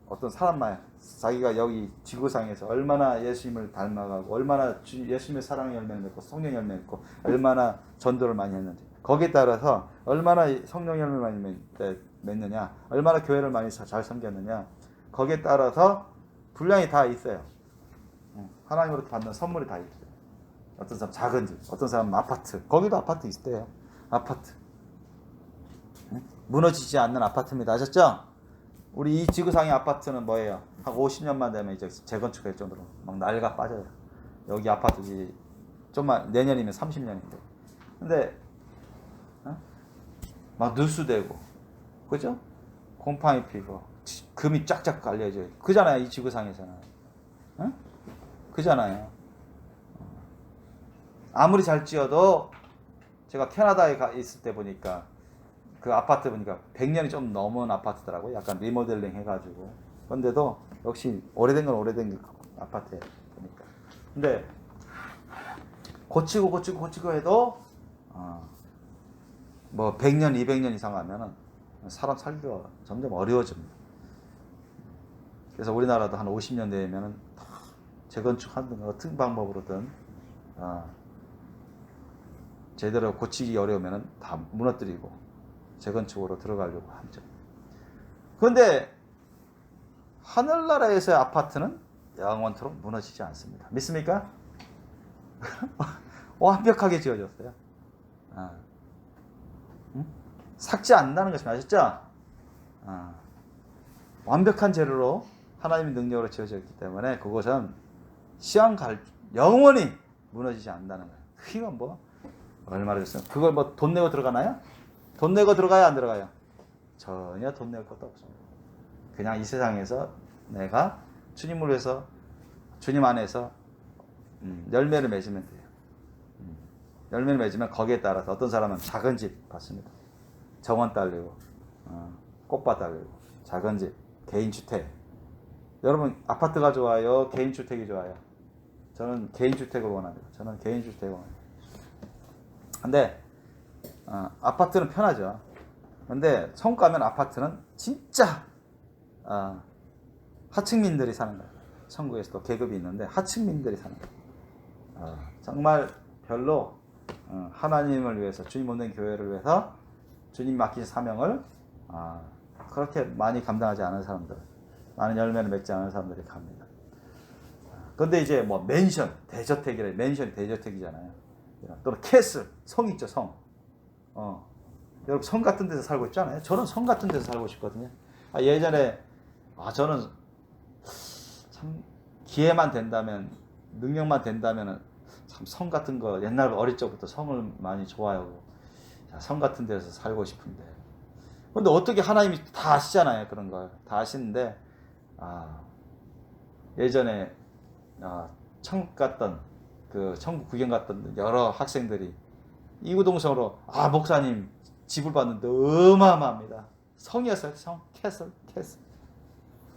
어떤 사람만 자기가 여기 지구상에서 얼마나 예수님을 닮아가고 얼마나 예수님의 사랑의 열매를 맺고 성령 열매를 맺고 얼마나 전도를 많이 했는지 거기에 따라서 얼마나 성령 열매를 많이 맺느냐 얼마나 교회를 많이 잘 섬겼느냐 거기에 따라서 분량이 다 있어요. 하나님으로부터 받는 선물이 다 있어요. 어떤 사람 작은 집, 어떤 사람은 아파트. 거기도 아파트 있대요. 아파트. 무너지지 않는 아파트입니다. 아셨죠? 우리 이 지구상의 아파트는 뭐예요? 한 50년만 되면 이제 재건축할 정도로 막 난리가 빠져요. 여기 아파트지 좀만 내년이면 30년인데. 근데 막 누수되고, 그죠? 곰팡이 피고 금이 쫙쫙 깔려져. 그잖아요, 이 지구상에서는. 응? 그잖아요. 아무리 잘 지어도 제가 캐나다에 있을 때 보니까 그 아파트 보니까 100년이 좀 넘은 아파트더라고요. 약간 리모델링 해가지고. 그런데도 역시 오래된 건 오래된 아파트예요. 보니까. 근데 고치고 해도 뭐 100년, 200년 이상 하면은 사람 살기가 점점 어려워집니다. 그래서 우리나라도 한 50년 되면은 재건축하든 어떤 방법으로든 제대로 고치기 어려우면은 다 무너뜨리고 재건축으로 들어가려고 하죠. 그런데 하늘나라에서의 아파트는 영원토록 무너지지 않습니다. 믿습니까? 완벽하게 지어졌어요. 삭지 않는다는 것을 아셨죠? 완벽한 재료로 하나님의 능력으로 지어졌기 때문에 그것은 시간 영원히 무너지지 않는다는 거예요. 이건 뭐 얼마나 줬어요? 그걸 뭐 돈 내고 들어가나요? 돈 내고 들어가요, 안 들어가요? 전혀 돈 낼 것도 없습니다. 그냥 이 세상에서 내가 주님을 위해서 주님 안에서 열매를 맺으면 돼요. 열매를 맺으면 거기에 따라서 어떤 사람은 작은 집 받습니다. 정원 딸리고 꽃밭 딸리고 작은 집, 개인주택. 여러분 아파트가 좋아요? 개인주택이 좋아요? 저는 개인주택을 원합니다. 저는 개인주택을 원합니다. 근데 아파트는 편하죠. 근데 서울 가면 아파트는 진짜 하층민들이 사는 거예요. 천국에서도 계급이 있는데 하층민들이 사는 거예요. 정말 별로 하나님을 위해서, 주님 없는 교회를 위해서 주님 맡긴 사명을 그렇게 많이 감당하지 않은 사람들, 많은 열매를 맺지 않은 사람들이 갑니다. 그런데 이제 뭐 맨션, 대저택이래. 맨션이 대저택이잖아요. 또는 캐슬, 성 있죠, 성. 여러분 성 같은 데서 살고 있잖아요. 저는 성 같은 데서 살고 싶거든요. 예전에 저는 참 기회만 된다면, 능력만 된다면 참 성 같은 거, 옛날 어릴 적부터 성을 많이 좋아하고 성 같은 데서 살고 싶은데, 근데 어떻게 하나님이 다 아시잖아요. 그런 걸 다 아시는데 예전에 천국 갔던, 그 천국 구경 갔던 여러 학생들이 이구동성으로 목사님 집을 봤는데 어마어마합니다. 성이었어요. 성, 캐슬.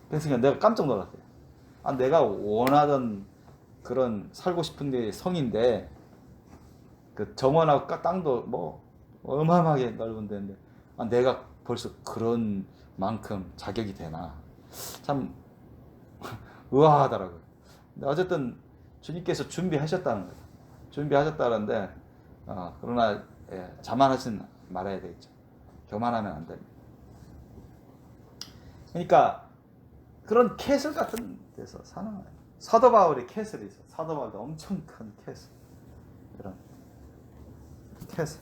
그래서 내가 깜짝 놀랐어요. 내가 원하던 그런 살고 싶은 게 성인데, 그 정원하고 땅도 뭐 어마어마하게 넓은 데인데 내가 벌써 그런 만큼 자격이 되나, 참 의아하더라고요. 근데 어쨌든 주님께서 준비하셨다는 거예요. 준비하셨다는데 그러나 자만하진 말아야 되겠죠. 교만하면 안 됩니다. 그러니까 그런 캐슬 같은 데서 사는 거예요. 사도 바울이 캐슬이 있어요. 사도 바울도 엄청 큰 캐슬. 이런 캐슬,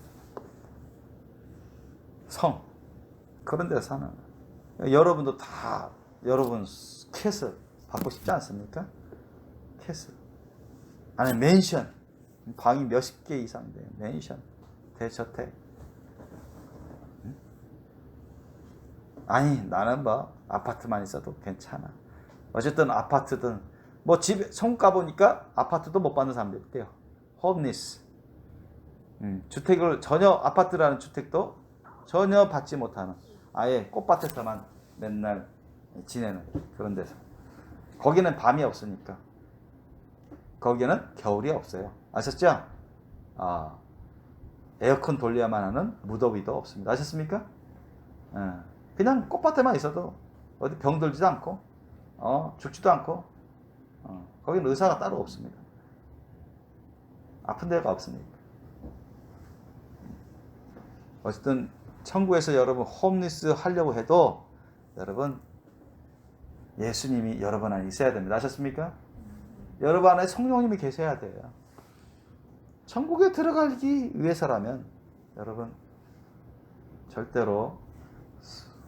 성, 그런 데서 사는 거예요. 여러분도 다 여러분 캐슬 받고 싶지 않습니까? 캐슬 안에 맨션, 방이 몇십 개 이상 돼요. 맨션, 대저택. 나는 뭐 아파트만 있어도 괜찮아. 어쨌든 아파트든 뭐 집에 성 가보니까 아파트도 못 받는 사람들 있대요. 홈리스. 주택을 전혀, 아파트라는 주택도 전혀 받지 못하는, 아예 꽃밭에서만 맨날 지내는 그런 데서. 거기는 밤이 없으니까. 거기는 겨울이 없어요. 아셨죠? 에어컨 돌려야만 하는 무더위도 없습니다. 아셨습니까? 그냥 꽃밭에만 있어도 어디 병들지도 않고 죽지도 않고 거기는 의사가 따로 없습니다. 아픈 데가 없으니까. 어쨌든 천국에서 여러분 홈리스 하려고 해도 여러분 예수님이 여러분 안에 있어야 됩니다. 아셨습니까? 여러분 안에 성령님이 계셔야 돼요. 천국에 들어가기 위해서라면 여러분 절대로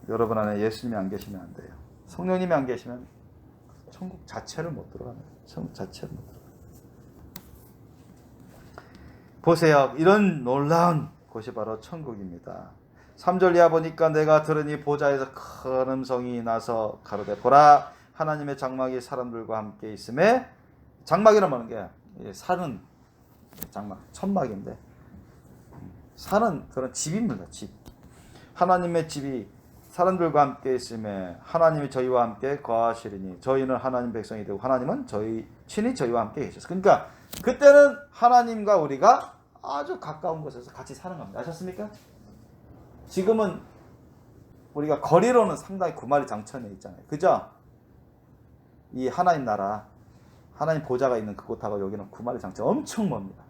여러분 안에 예수님이 안 계시면 안 돼요. 성령님이 안 계시면 천국 자체를 못 들어갑니다. 천국 자체를 못 들어갑니다. 보세요. 이런 놀라운 곳이 바로 천국입니다. 3절 이하 보니까 내가 들으니 보좌에서 큰 음성이 나서 가로되 보라 하나님의 장막이 사람들과 함께 있음에 장막이라는 게 산은 장막 천막인데 산은 그런 집입니다. 집. 하나님의 집이 사람들과 함께 있음에 하나님이 저희와 함께 거하시리니 저희는 하나님 백성이 되고 하나님은 친히 저희와 함께 계셨어요. 그러니까 그때는 하나님과 우리가 아주 가까운 곳에서 같이 사는 겁니다. 아셨습니까? 지금은 우리가 거리로는 상당히 구마리장천에 있잖아요. 그죠? 이 하나님 나라, 하나님 보좌가 있는 그곳하고 여기는 구마리장천 엄청 멉니다.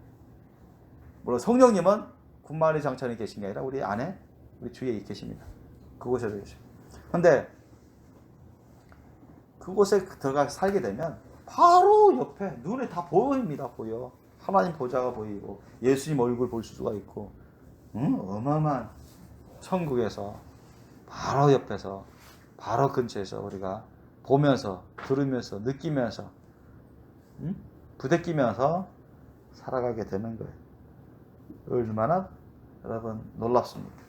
물론 성령님은 구마리장천에 계신 게 아니라 우리 안에, 우리 주위에 계십니다. 그곳에서 계십니다. 근데 그곳에 들어가 살게 되면 바로 옆에 눈에 다 보입니다. 보여. 하나님 보좌가 보이고 예수님 얼굴 볼 수가 있고 어마어마한 천국에서 바로 옆에서 바로 근처에서 우리가 보면서 들으면서 느끼면서 부대끼면서 살아가게 되는 거예요. 얼마나 여러분 놀랍습니까?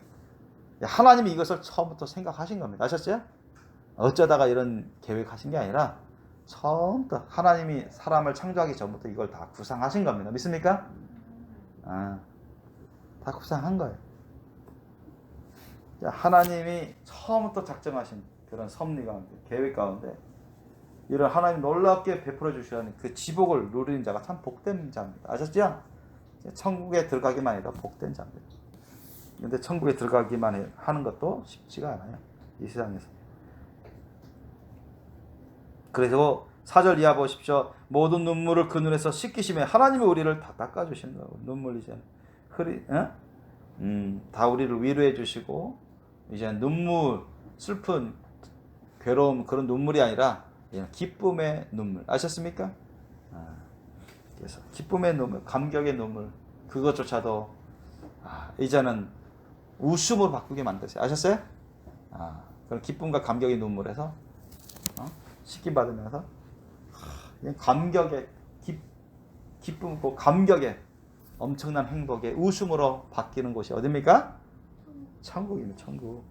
하나님이 이것을 처음부터 생각하신 겁니다. 아셨어요? 어쩌다가 이런 계획하신 게 아니라 처음부터 하나님이 사람을 창조하기 전부터 이걸 다 구상하신 겁니다. 믿습니까? 다 구상한 거예요. 하나님이 처음부터 작정하신 그런 섭리 가운데, 계획 가운데 이런 하나님 놀랍게 베풀어 주시는 그 지복을 누리는 자가 참 복된 자입니다. 아셨죠? 천국에 들어가기만 해도 복된 자입니다. 근데 천국에 들어가기만 하는 것도 쉽지가 않아요. 이 세상에서. 그래서 4절 이하 보십시오. 모든 눈물을 그 눈에서 씻기심에 하나님이 우리를 다 닦아주시는 거고 눈물 이제 다 우리를 위로해 주시고 이제 눈물 슬픈 괴로움 그런 눈물이 아니라 기쁨의 눈물 아셨습니까? 그래서 기쁨의 눈물 감격의 눈물 그것조차도 이제는 웃음으로 바꾸게 만드세요. 아셨어요? 그런 기쁨과 감격의 눈물에서 씻김 받으면서 감격의 기쁨과 감격의 엄청난 행복의 웃음으로 바뀌는 곳이 어디입니까? 천국입니다. 천국.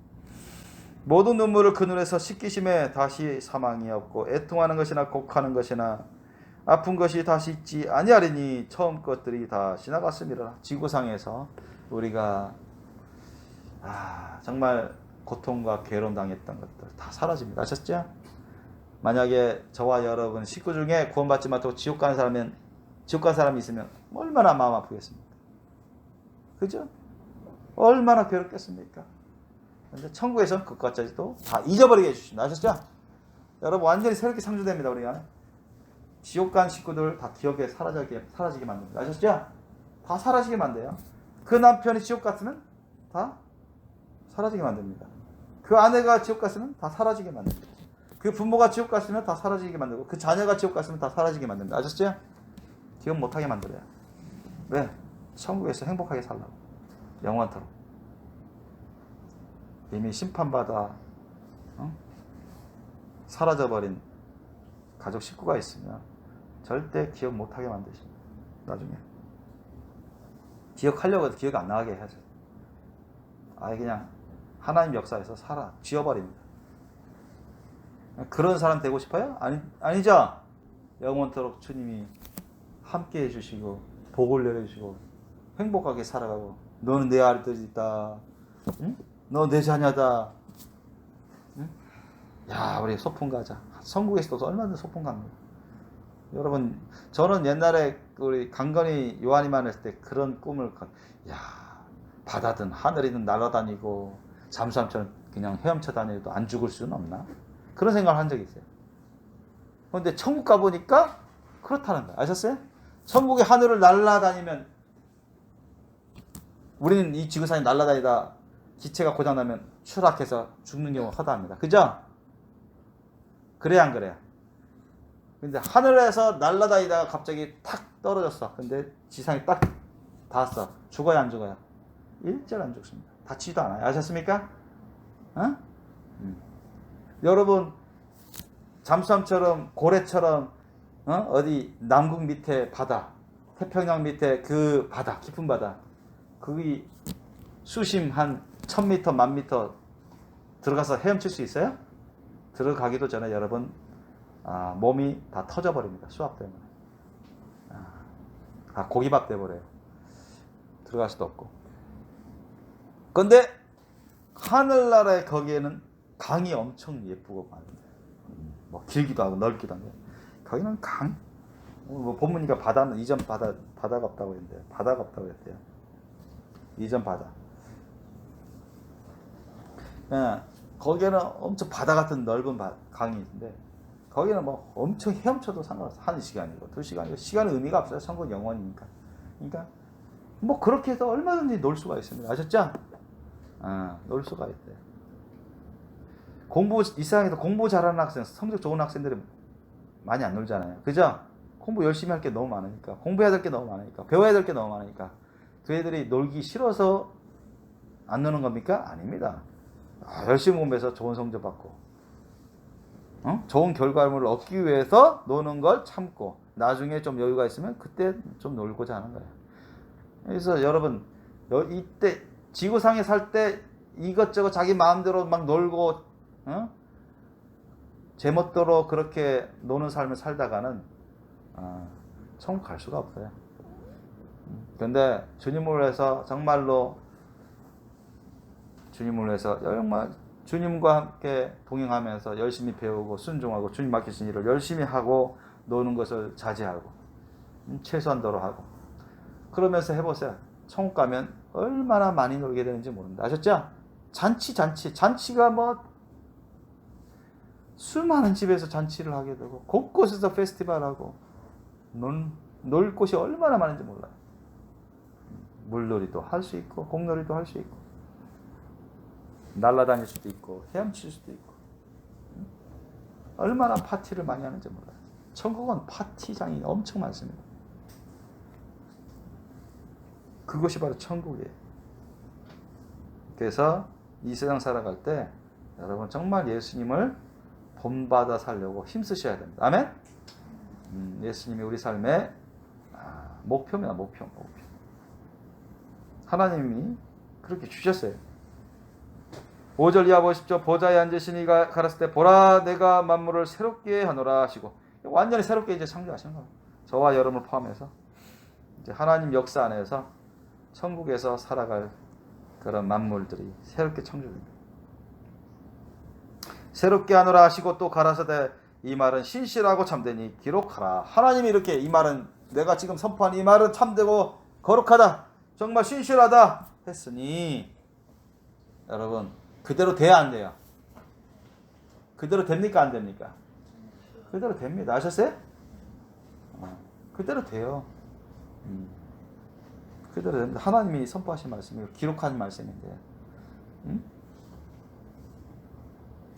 모든 눈물을 그 눈에서 씻기심에 다시 사망이 없고 애통하는 것이나 곡하는 것이나 아픈 것이 다시 있지 아니하리니 처음 것들이 다 지나갔습니다. 지구상에서 우리가 정말 고통과 괴로움 당했던 것들 다 사라집니다. 아셨죠? 만약에 저와 여러분 식구 중에 구원받지 못하고 지옥 가는 사람이 있으면 얼마나 마음 아프겠습니까? 그죠? 얼마나 괴롭겠습니까? 근데 천국에서는 그것까지도 다 잊어버리게 해주십니다. 아셨죠? 여러분 완전히 새롭게 창조됩니다. 우리가 지옥 간 식구들 다 기억에 사라지게 만듭니다. 아셨죠? 다 사라지게 만들어요. 그 남편이 지옥 갔으면 다 사라지게 만듭니다. 그 아내가 지옥 갔으면 다 사라지게 만듭니다. 그 부모가 지옥 갔으면 다 사라지게 만들고 그 자녀가 지옥 갔으면 다 사라지게 만듭니다. 아셨죠? 기억 못하게 만들어요. 왜? 천국에서 행복하게 살라고. 영원토록. 이미 심판받아 사라져버린 가족 식구가 있으면 절대 기억 못하게 만드십니다. 나중에. 기억하려고 해도 기억이 안 나게 해야죠. 그냥 하나님 역사에서 지워버립니다. 그런 사람 되고 싶어요? 아니죠? 영원토록 주님이 함께 해주시고 복을 내려주시고 행복하게 살아가고 너는 내 아들이다. 응? 너 내 자녀다. 응? 야 우리 소풍 가자. 천국에서도 얼마나 소풍 갑니다. 여러분 저는 옛날에 우리 강건이 요한이만 했을 때 그런 꿈을 바다든 하늘이든 날아다니고 잠수함처럼 그냥 헤엄쳐 다녀도 안 죽을 수는 없나? 그런 생각을 한 적이 있어요. 그런데 천국 가보니까 그렇다는 거예요. 아셨어요? 천국의 하늘을 날아다니면 우리는 이 지구상에 날아다니다 기체가 고장나면 추락해서 죽는 경우가 허다합니다. 그죠? 그래야 안 그래요? 근데 하늘에서 날아다니다가 갑자기 탁 떨어졌어. 근데 지상에 딱 닿았어. 죽어야 안 죽어요? 일절 안 죽습니다. 다치지도 않아요. 아셨습니까? 여러분 잠수함처럼 고래처럼 어디 남극 밑에 바다, 태평양 밑에 그 바다, 깊은 바다, 거기 수심 한 1000m, 1000m 들어가서 헤엄칠 수 있어요? 들어가기도 전에 여러분 몸이 다 터져버립니다. 수압 때문에. 고기밥 돼버려요. 들어갈 수도 없고. 근데 하늘나라에 거기에는 강이 엄청 예쁘고 많은데, 뭐 길기도 하고 넓기도 한데, 거기는 강? 뭐 본문이니까 바다는 이전 바다가 없다고 했는데, 바다가 없다고 했대요. 이전 바다. 거기에는 엄청 바다 같은 넓은 강이 있는데, 거기는 뭐 엄청 헤엄쳐도 상관없어. 1시간이고 2시간이고 시간은 의미가 없어요. 천국 영원이니까. 그러니까 뭐 그렇게 해서 얼마든지 놀 수가 있습니다. 아셨죠? 놀 수가 있대요. 이 세상에서 공부 잘하는 학생, 성적 좋은 학생들이 많이 안 놀잖아요. 그죠? 공부 열심히 할 게 너무 많으니까, 공부해야 될 게 너무 많으니까, 배워야 될 게 너무 많으니까 그 애들이 놀기 싫어서 안 노는 겁니까? 아닙니다. 열심히 공부해서 좋은 성적 받고 좋은 결과물을 얻기 위해서 노는 걸 참고 나중에 좀 여유가 있으면 그때 좀 놀고자 하는 거예요. 그래서 여러분 이때 지구상에 살 때 이것저것 자기 마음대로 막 놀고 제멋대로 그렇게 노는 삶을 살다가는 천국 갈 수가 없어요. 그런데 주님을 위해서 정말로 정말 주님과 함께 동행하면서 열심히 배우고 순종하고 주님 맡기신 일을 열심히 하고 노는 것을 자제하고 최소한도로 하고 그러면서 해보세요. 천국 가면 얼마나 많이 놀게 되는지 모릅니다. 아셨죠? 잔치가 뭐 수많은 집에서 잔치를 하게 되고 곳곳에서 페스티벌하고 놀 곳이 얼마나 많은지 몰라요. 물놀이도 할 수 있고 공놀이도 할 수 있고 날아다닐 수도 있고 헤엄칠 수도 있고 얼마나 파티를 많이 하는지 몰라요. 천국은 파티장이 엄청 많습니다. 그것이 바로 천국이에요. 그래서 이 세상 살아갈 때 여러분 정말 예수님을 본받아 살려고 힘쓰셔야 됩니다. 아멘? 예수님이 우리 삶의 목표입니다. 목표. 하나님이 그렇게 주셨어요. 5절 이하 보십시오. 보좌에 앉으신 이가 가라사대 때 보라 내가 만물을 새롭게 하노라 하시고 완전히 새롭게 이제 창조하시는 거예요. 저와 여러분을 포함해서 이제 하나님 역사 안에서 천국에서 살아갈 그런 만물들이 새롭게 창조됩니다. 새롭게 하노라 하시고 또 가라사대 이 말은 신실하고 참되니 기록하라. 하나님이 이렇게 이 말은 내가 지금 선포한 이 말은 참되고 거룩하다. 정말 신실하다 했으니 여러분 그대로 돼야 안 돼요? 그대로 됩니까? 안 됩니까? 그대로 됩니다. 아셨어요? 그대로 돼요. 그대로 됩니다. 하나님이 선포하신 말씀이고 기록한 말씀인데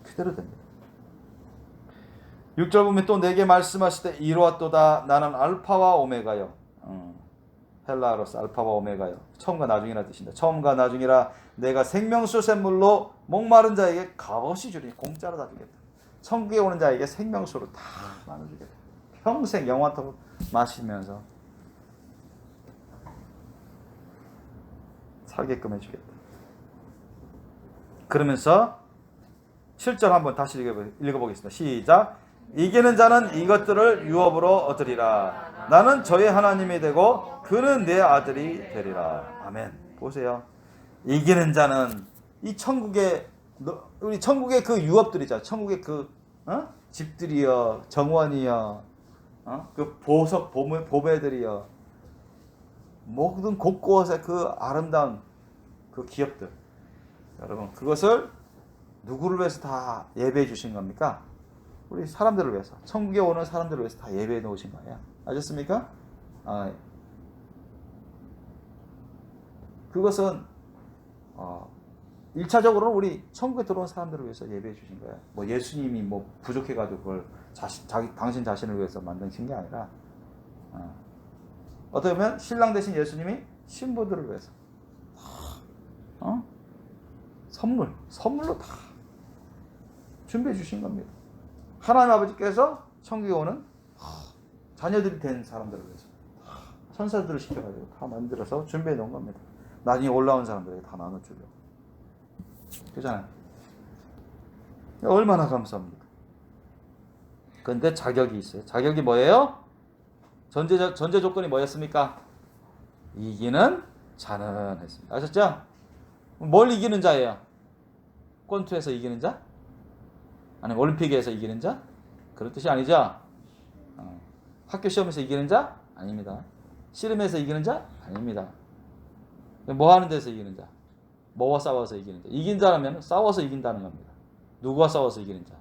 그대로 됩니다. 6절 보면 또 내게 말씀하실 때 이루었도다 나는 알파와 오메가요. 헬라어로서 알파와 오메가요. 처음과 나중이라 뜻입니다. 처음과 나중이라 내가 생명수 샘물로 목마른 자에게 값없이 주리니 공짜로 다 주겠다. 천국에 오는 자에게 생명수를 다 나눠주겠다. 평생 영원토록 마시면서 살게끔 해주겠다. 그러면서 7절 한번 다시 읽어보겠습니다. 시작. 이기는 자는 이것들을 유업으로 얻으리라. 나는 저의 하나님이 되고 그는 내 아들이 되리라. 아멘. 보세요. 이기는 자는 이 천국의 우리 천국의 그 유업들이죠. 천국의 그 집들이여 정원이여 그 보석 보배들이여 모든 곳곳에 그 아름다운 그 기업들 여러분 그것을 누구를 위해서 다 예배해 주신 겁니까? 우리 사람들을 위해서 천국에 오는 사람들을 위해서 다 예배해 놓으신 거예요. 아셨습니까? 그것은 1차적으로는 우리 천국에 들어온 사람들을 위해서 예배해 주신 거예요. 뭐 예수님이 뭐 부족해가지고 그걸 당신 자신을 위해서 만드신 게 아니라 어떻게 보면 신랑 대신 예수님이 신부들을 위해서 선물로 다 준비해 주신 겁니다. 하나님 아버지께서 천국에 오는 자녀들이 된 사람들을 위해서 천사들을 시켜가지고 다 만들어서 준비해 놓은 겁니다. 나중에 올라온 사람들에게 다 나눠주려고. 그잖아요. 얼마나 감사합니까? 그런데 자격이 있어요. 자격이 뭐예요? 전제 조건이 뭐였습니까? 이기는 자는 했습니다. 아셨죠? 뭘 이기는 자예요? 권투에서 이기는 자? 아니면 올림픽에서 이기는 자? 그런 뜻이 아니죠? 학교 시험에서 이기는 자? 아닙니다. 씨름에서 이기는 자? 아닙니다. 뭐 하는 데서 이기는 자? 뭐와 싸워서 이기는 자? 이긴 자라면 싸워서 이긴다는 겁니다. 누구와 싸워서 이기는 자?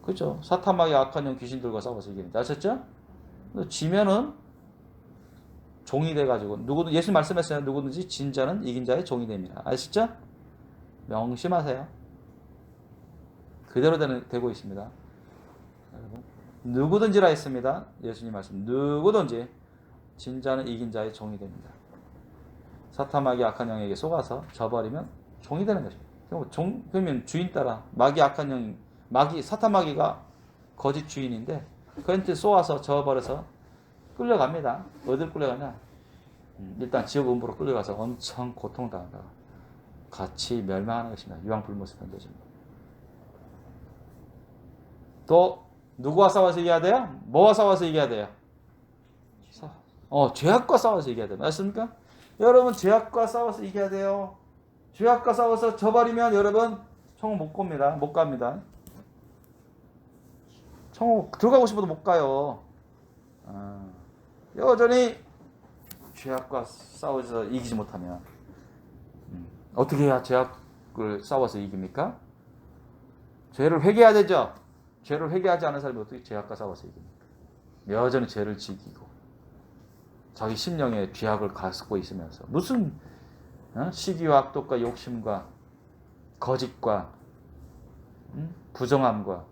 그렇죠. 사탄마귀 악한 영 귀신들과 싸워서 이기는 자. 아셨죠? 지면은 종이 돼가지고 누구든 예수님 말씀했어요. 누구든지 진 자는 이긴 자의 종이 됩니다. 아시죠? 명심하세요. 그대로 되고 있습니다. 여러분, 누구든지라 했습니다. 예수님 말씀. 누구든지 진 자는 이긴 자의 종이 됩니다. 사탄마귀 악한 영에게 속아서 져버리면 종이 되는 것입니다. 그러면 주인 따라 마귀 악한 영, 사탄마귀가 거짓 주인인데 그한테 쏘아서 져버려서 끌려갑니다. 어딜 끌려가냐? 일단 지옥 음부로 끌려가서 엄청 고통당한다. 같이 멸망하는 것입니다. 유황불못에 던져집니다. 또 누구와 싸워서 이겨야 돼요? 뭐와 싸워서 이겨야 돼요? 죄악과 싸워서 이겨야 돼요. 맞습니까? 여러분 죄악과 싸워서 이겨야 돼요. 죄악과 싸워서 져버리면 여러분 천국 못 갑니다. 못 갑니다. 천국 들어가고 싶어도 못 가요. 여전히 죄악과 싸워서 이기지 못하면 어떻게 해야 죄악을 싸워서 이깁니까? 죄를 회개해야 되죠. 죄를 회개하지 않은 사람이 어떻게 죄악과 싸워서 이깁니까? 여전히 죄를 지키고 자기 심령에 죄악을 갖고 있으면서 무슨 시기와 악독과 욕심과 거짓과 부정함과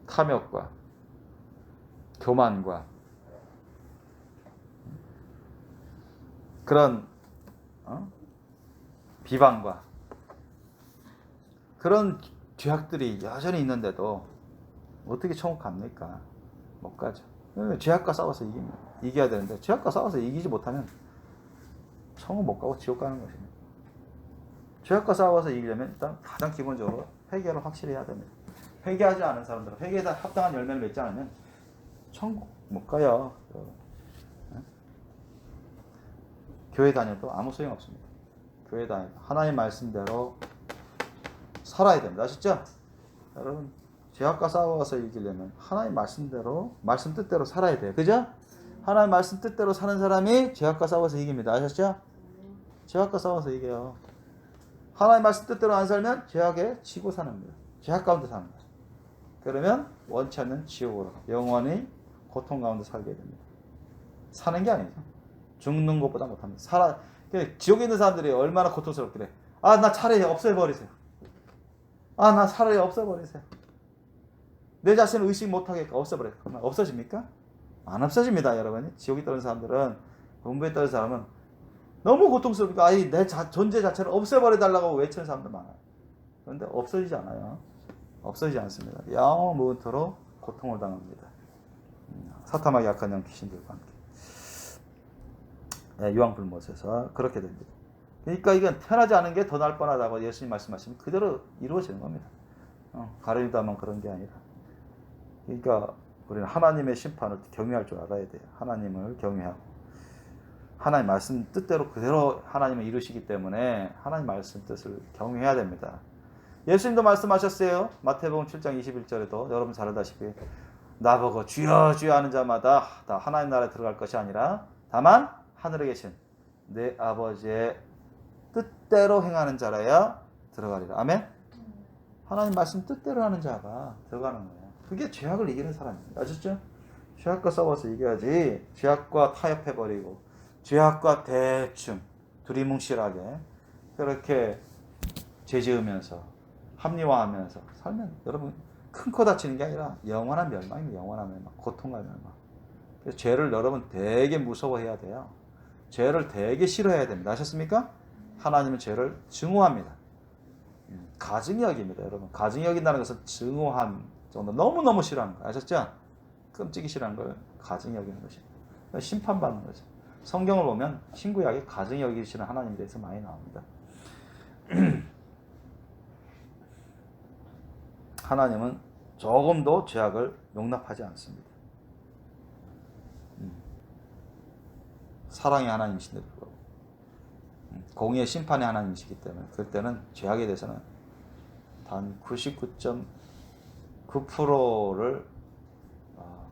탐욕과 교만과 그런 비방과 그런 죄악들이 여전히 있는데도 어떻게 천국 갑니까? 못 가죠. 죄악과 싸워서 이겨야 되는데 죄악과 싸워서 이기지 못하면 천국 못 가고 지옥 가는 것입니다. 죄악과 싸워서 이기려면 일단 가장 기본적으로 회개를 확실히 해야 됩니다. 회개하지 않은 사람들은 회개에 합당한 열매를 맺지 않으면 천국 못 가요. 교회 다녀도 아무 소용 없습니다. 교회 다녀도 하나님 말씀대로 살아야 됩니다. 아시죠? 여러분 죄악과 싸워서 이기려면 하나님 말씀대로 말씀 뜻대로 살아야 돼요. 그죠? 하나님 말씀 뜻대로 사는 사람이 죄악과 싸워서 이깁니다. 아셨죠? 죄악과 싸워서 이겨요. 하나님 말씀 뜻대로 안 살면 죄악에 지고 사는 거예요. 죄악 가운데 사는 거예요. 그러면 원치 않는 지옥으로 영원히 고통 가운데 살게 됩니다. 사는 게 아니죠. 죽는 것보다 못합니다. 지옥에 있는 사람들이 얼마나 고통스럽길래 나 차라리 없애버리세요. 나 차라리 없애버리세요. 내 자신을 의식 못하게끔 없애버려요. 그러면 없어집니까? 안 없어집니다. 여러분. 지옥에 떨어진 사람들은 음부에 떨어진 사람은 너무 고통스러우니까 내 존재 자체를 없애버려달라고 외치는 사람들 많아요. 그런데 없어지지 않아요. 없어지지 않습니다. 영원토록 고통을 당합니다. 사탄마귀 악한 영 귀신들과 함께. 유황불못에서 그렇게 됩니다. 그러니까 이건 태어나지 않은 게 더 나을 뻔하다고 예수님 말씀하시면 그대로 이루어지는 겁니다. 가르치다 하면 그런 게 아니라. 그러니까 우리는 하나님의 심판을 경외할 줄 알아야 돼요. 하나님을 경외하고 하나님 말씀 뜻대로 그대로 하나님을 이루시기 때문에 하나님 말씀 뜻을 경외해야 됩니다. 예수님도 말씀하셨어요. 마태복음 7장 21절에도 여러분 잘 알다시피 나보고 주여 주여 하는 자마다 다 하나님 나라에 들어갈 것이 아니라 다만 하늘에 계신 내 아버지의 뜻대로 행하는 자라야 들어가리라. 아멘? 하나님 말씀 뜻대로 하는 자가 들어가는 거예요. 그게 죄악을 이기는 사람입니다. 아셨죠? 죄악과 싸워서 이겨야지 죄악과 타협해버리고 죄악과 대충 두리뭉실하게 그렇게 죄지으면서 합리화하면서 살면 여러분 큰 코 다치는 게 아니라 영원한 멸망입니다. 영원한 멸망. 고통과 멸망. 그래서 죄를 여러분 되게 무서워해야 돼요. 죄를 되게 싫어해야 됩니다. 아셨습니까? 하나님은 죄를 증오합니다. 가증히 여깁니다, 여러분. 가증히 여긴다는 것은 증오함 정도, 너무너무 싫어하는 거 아셨죠? 끔찍이 싫어하는 걸 가증히 여기는 것이 심판받는 거죠. 성경을 보면 신구약에 가증히 여기시는 하나님에 대해서 많이 나옵니다. 하나님은 조금도 죄악을 용납하지 않습니다. 사랑의 하나님이신데도 불구하고 공의의 심판의 하나님이시기 때문에 그때는 죄악에 대해서는 단 99.9%를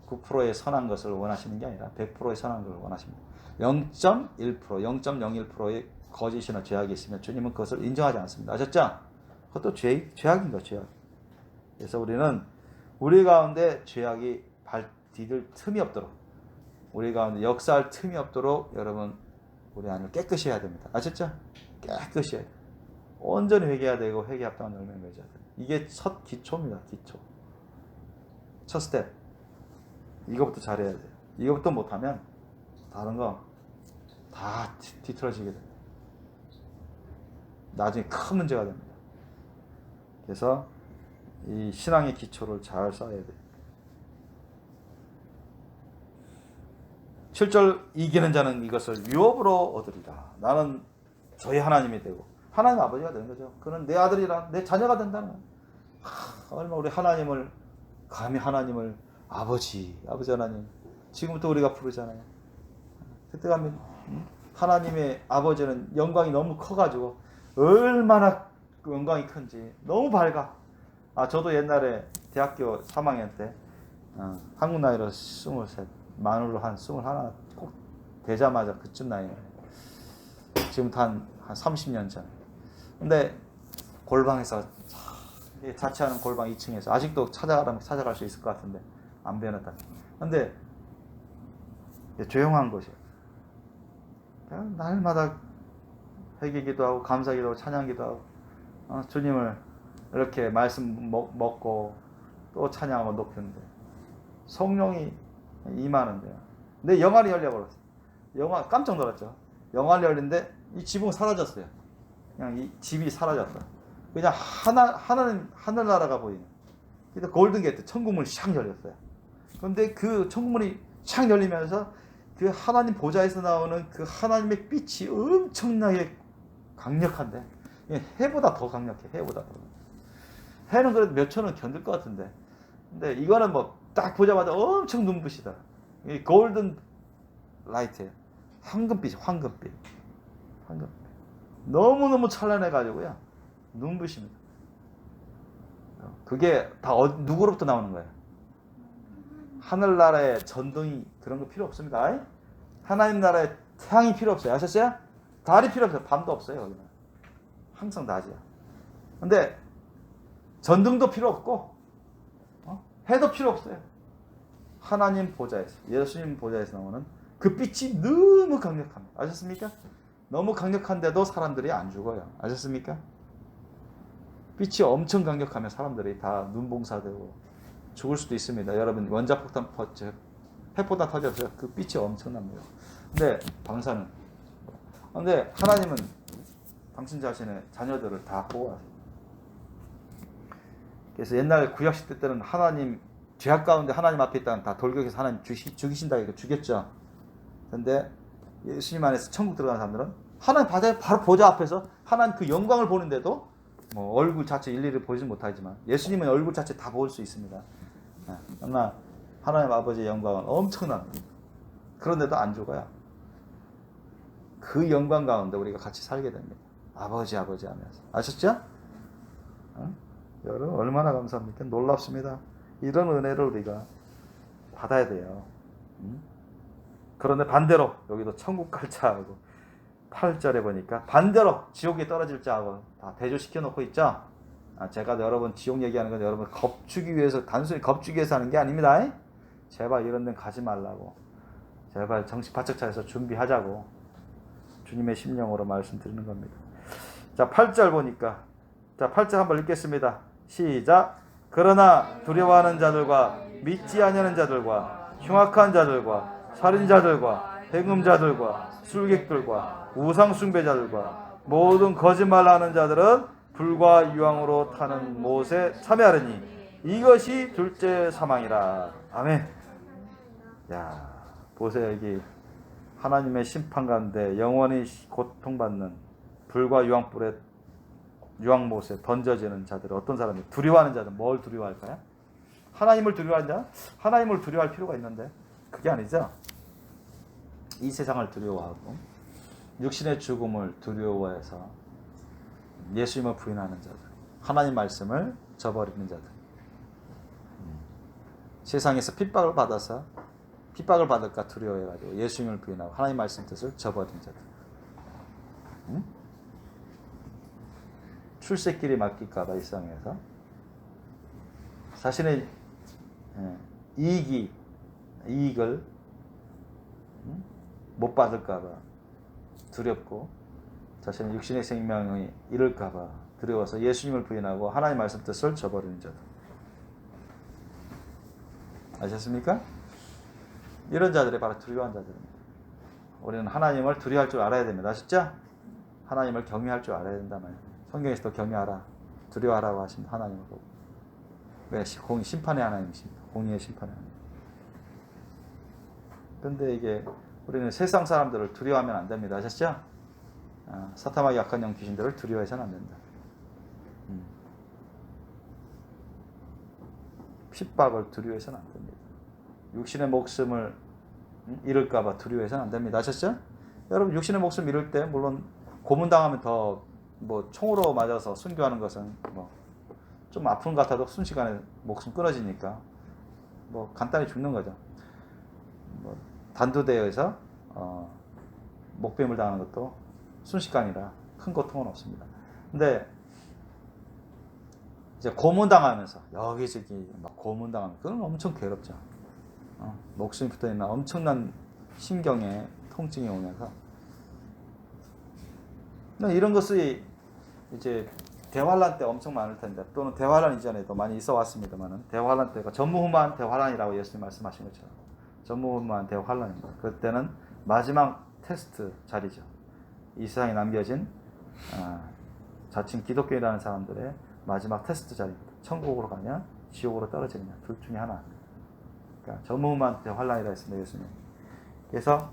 9%의 선한 것을 원하시는 게 아니라 100%의 선한 것을 원하십니다. 0.1%, 0.01%의 거짓이나 죄악이 있으면 주님은 그것을 인정하지 않습니다. 아셨죠? 그것도 죄악인 거죠. 죄악. 그래서 우리는 우리 가운데 죄악이 디딜 틈이 없도록, 우리 가운데 역사할 틈이 없도록 여러분 우리 안을 깨끗이 해야 됩니다. 아셨죠? 깨끗이 해야 돼요. 온전히 회개해야 되고 회개 합당한 열매를 맺어야 돼요. 이게 첫 기초입니다. 기초. 첫 스텝. 이거부터 잘해야 돼요. 이거부터 못하면 다른 거 다 뒤틀어지게 됩니다. 나중에 큰 문제가 됩니다. 그래서 이 신앙의 기초를 잘 쌓아야 돼요. 7절 이기는 자는 이것을 유업으로 얻으리라. 나는 저희 하나님이 되고 하나님 아버지가 되는 거죠. 그는 내 아들이라 내 자녀가 된다는 거예요. 얼마 우리 하나님을 감히 하나님을 아버지 하나님 지금부터 우리가 부르잖아요. 그때 가면 하나님의 아버지는 영광이 너무 커가지고 얼마나 그 영광이 큰지 너무 밝아. 저도 옛날에 대학교 3학년 때 한국 나이로 23, 만으로 한 21 꼭 되자마자 그쯤 나이에요. 지금부터 한 30년 전. 근데 골방에서 자취하는 골방 2층에서 아직도 찾아갈 수 있을 것 같은데 안 변했다. 근데 조용한 곳이에요. 그냥 날마다 회개기도 하고 감사기도 하고 찬양기도 하고 주님을 이렇게 말씀 먹고 또 찬양하고 높이는데 성령이 임하는데요. 근데 영안이 열려버렸어요. 깜짝 놀랐죠. 영안이 열린데 이 지붕 사라졌어요. 그냥 이 집이 사라졌다. 그냥 하늘나라가 보이는. 근데 골든게이트 천국문이 샥 열렸어요. 그런데 그 천국문이 샥 열리면서 그 하나님 보좌에서 나오는 그 하나님의 빛이 엄청나게 강력한데 해보다 더 강력해. 해보다 더. 해는 그래도 몇 초는 견딜 것 같은데, 근데 이거는 뭐 딱 보자마자 엄청 눈부시다. 이 골든 라이트예요. 황금빛. 너무너무 찬란해가지고요. 눈부십니다. 그게 다 누구로부터 나오는 거예요? 하늘나라의 전등이 그런 거 필요 없습니다. 하나님 나라의 태양이 필요 없어요. 아셨어요? 달이 필요 없어요. 밤도 없어요. 여기는 항상 낮이야. 근데 전등도 필요 없고 해도 필요 없어요. 하나님 보좌에서, 예수님 보좌에서 나오는 그 빛이 너무 강력합니다. 아셨습니까? 너무 강력한데도 사람들이 안 죽어요. 아셨습니까? 빛이 엄청 강력하면 사람들이 다 눈봉사되고 죽을 수도 있습니다. 여러분 원자폭탄 핵폭탄 터졌어요. 그 빛이 엄청납니다. 근데 방사능. 근데 하나님은 당신 자신의 자녀들을 다 보호하세요. 그래서 옛날 구약시대 때는 하나님 죄악 가운데 하나님 앞에 있다는 다 돌격해서 하나님 죽이신다 이렇게 죽였죠. 근데 예수님 안에서 천국 들어가는 사람들은 하나님 바로 보좌 앞에서 하나님 그 영광을 보는데도 뭐 얼굴 자체 일일이 보지 못하지만 예수님은 얼굴 자체 다 볼 수 있습니다. 그러나 하나님 아버지의 영광은 엄청납니다. 그런데도 안 죽어요. 그 영광 가운데 우리가 같이 살게 됩니다. 아버지 하면서. 아셨죠? 여러분 얼마나 감사합니까? 놀랍습니다. 이런 은혜를 우리가 받아야 돼요. 그런데 반대로 여기도 천국 갈 자하고 8절에 보니까 반대로 지옥에 떨어질 자하고 다 대조시켜 놓고 있죠. 제가 여러분 지옥 얘기하는 건 여러분 겁주기 위해서, 단순히 겁주기 위해서 하는 게 아닙니다. 제발 이런 데는 가지 말라고, 제발 정신 바짝 차려서 준비하자고 주님의 심령으로 말씀드리는 겁니다. 자, 8절 보니까, 자 8절 한번 읽겠습니다. 시작. 그러나 두려워하는 자들과 믿지 아니하는 자들과 흉악한 자들과 살인자들과 행음자들과 술객들과 우상숭배자들과 모든 거짓말하는 자들은 불과 유황으로 타는 못에 참여하려니 이것이 둘째 사망이라. 아멘. 야, 보세요. 여기 하나님의 심판 가운데 영원히 고통받는 불과 유황불에 유황못에 던져지는 자들은 어떤 사람이 두려워하는 자들은 뭘 두려워할까요? 하나님을 두려워하는 자? 하나님을 두려워할 필요가 있는데 그게 아니죠. 이 세상을 두려워하고 육신의 죽음을 두려워해서 예수님을 부인하는 자들, 하나님 말씀을 저버리는 자들, 세상에서 핍박을 받아서 핍박을 받을까 두려워해가지고 예수님을 부인하고 하나님 말씀 뜻을 저버리는 자들, 출세길이 막힐까봐 일상에서 자신의 이익을 못 받을까봐 두렵고 자신의 육신의 생명이 잃을까봐 두려워서 예수님을 부인하고 하나님 말씀 뜻을 저버리는 자들. 아셨습니까? 이런 자들이 바로 두려워한 자들입니다. 우리는 하나님을 두려워할 줄 알아야 됩니다. 아시죠? 하나님을 경외할 줄 알아야 된단 말이에요. 성경에서도 경외하라, 두려워하라고 하신 하나님을 보고. 왜? 심판의 하나님이십니다. 공의의 심판의 하나님. 그런데 이게 우리는 세상 사람들을 두려워하면 안 됩니다. 아셨죠? 사탄과 약한 영 귀신들을 두려워해서는 안 된다. 핍박을 두려워해서는 안 됩니다. 육신의 목숨을 잃을까봐 두려워해서는 안 됩니다. 아셨죠? 여러분, 육신의 목숨 잃을 때 물론 고문당하면 더 총으로 맞아서 순교하는 것은 좀 아픈 것 같아도 순식간에 목숨 끊어지니까 간단히 죽는 거죠. 단두대에서 목배임을 당하는 것도 순식간이라 큰 고통은 없습니다. 근데 이제 고문당하면서 여기저기 막 고문당하면 그건 엄청 괴롭죠. 목숨이 붙어있는 엄청난 심경에 통증이 오면서 이런 것이 이제 대환란 때 엄청 많을 텐데 또는 대환란 이전에도 많이 있어 왔습니다만은 대환란 때가 전무후무한 대환란이라고 예수님 말씀하신 것처럼 전무후무한 대환란입니다. 그때는 마지막 테스트 자리죠. 이 세상에 남겨진 자칭 기독교인이라는 사람들의 마지막 테스트 자리입니다. 천국으로 가냐 지옥으로 떨어지느냐 둘 중에 하나. 그러니까 전무후무한 대환란이라 했습니다. 예수님. 그래서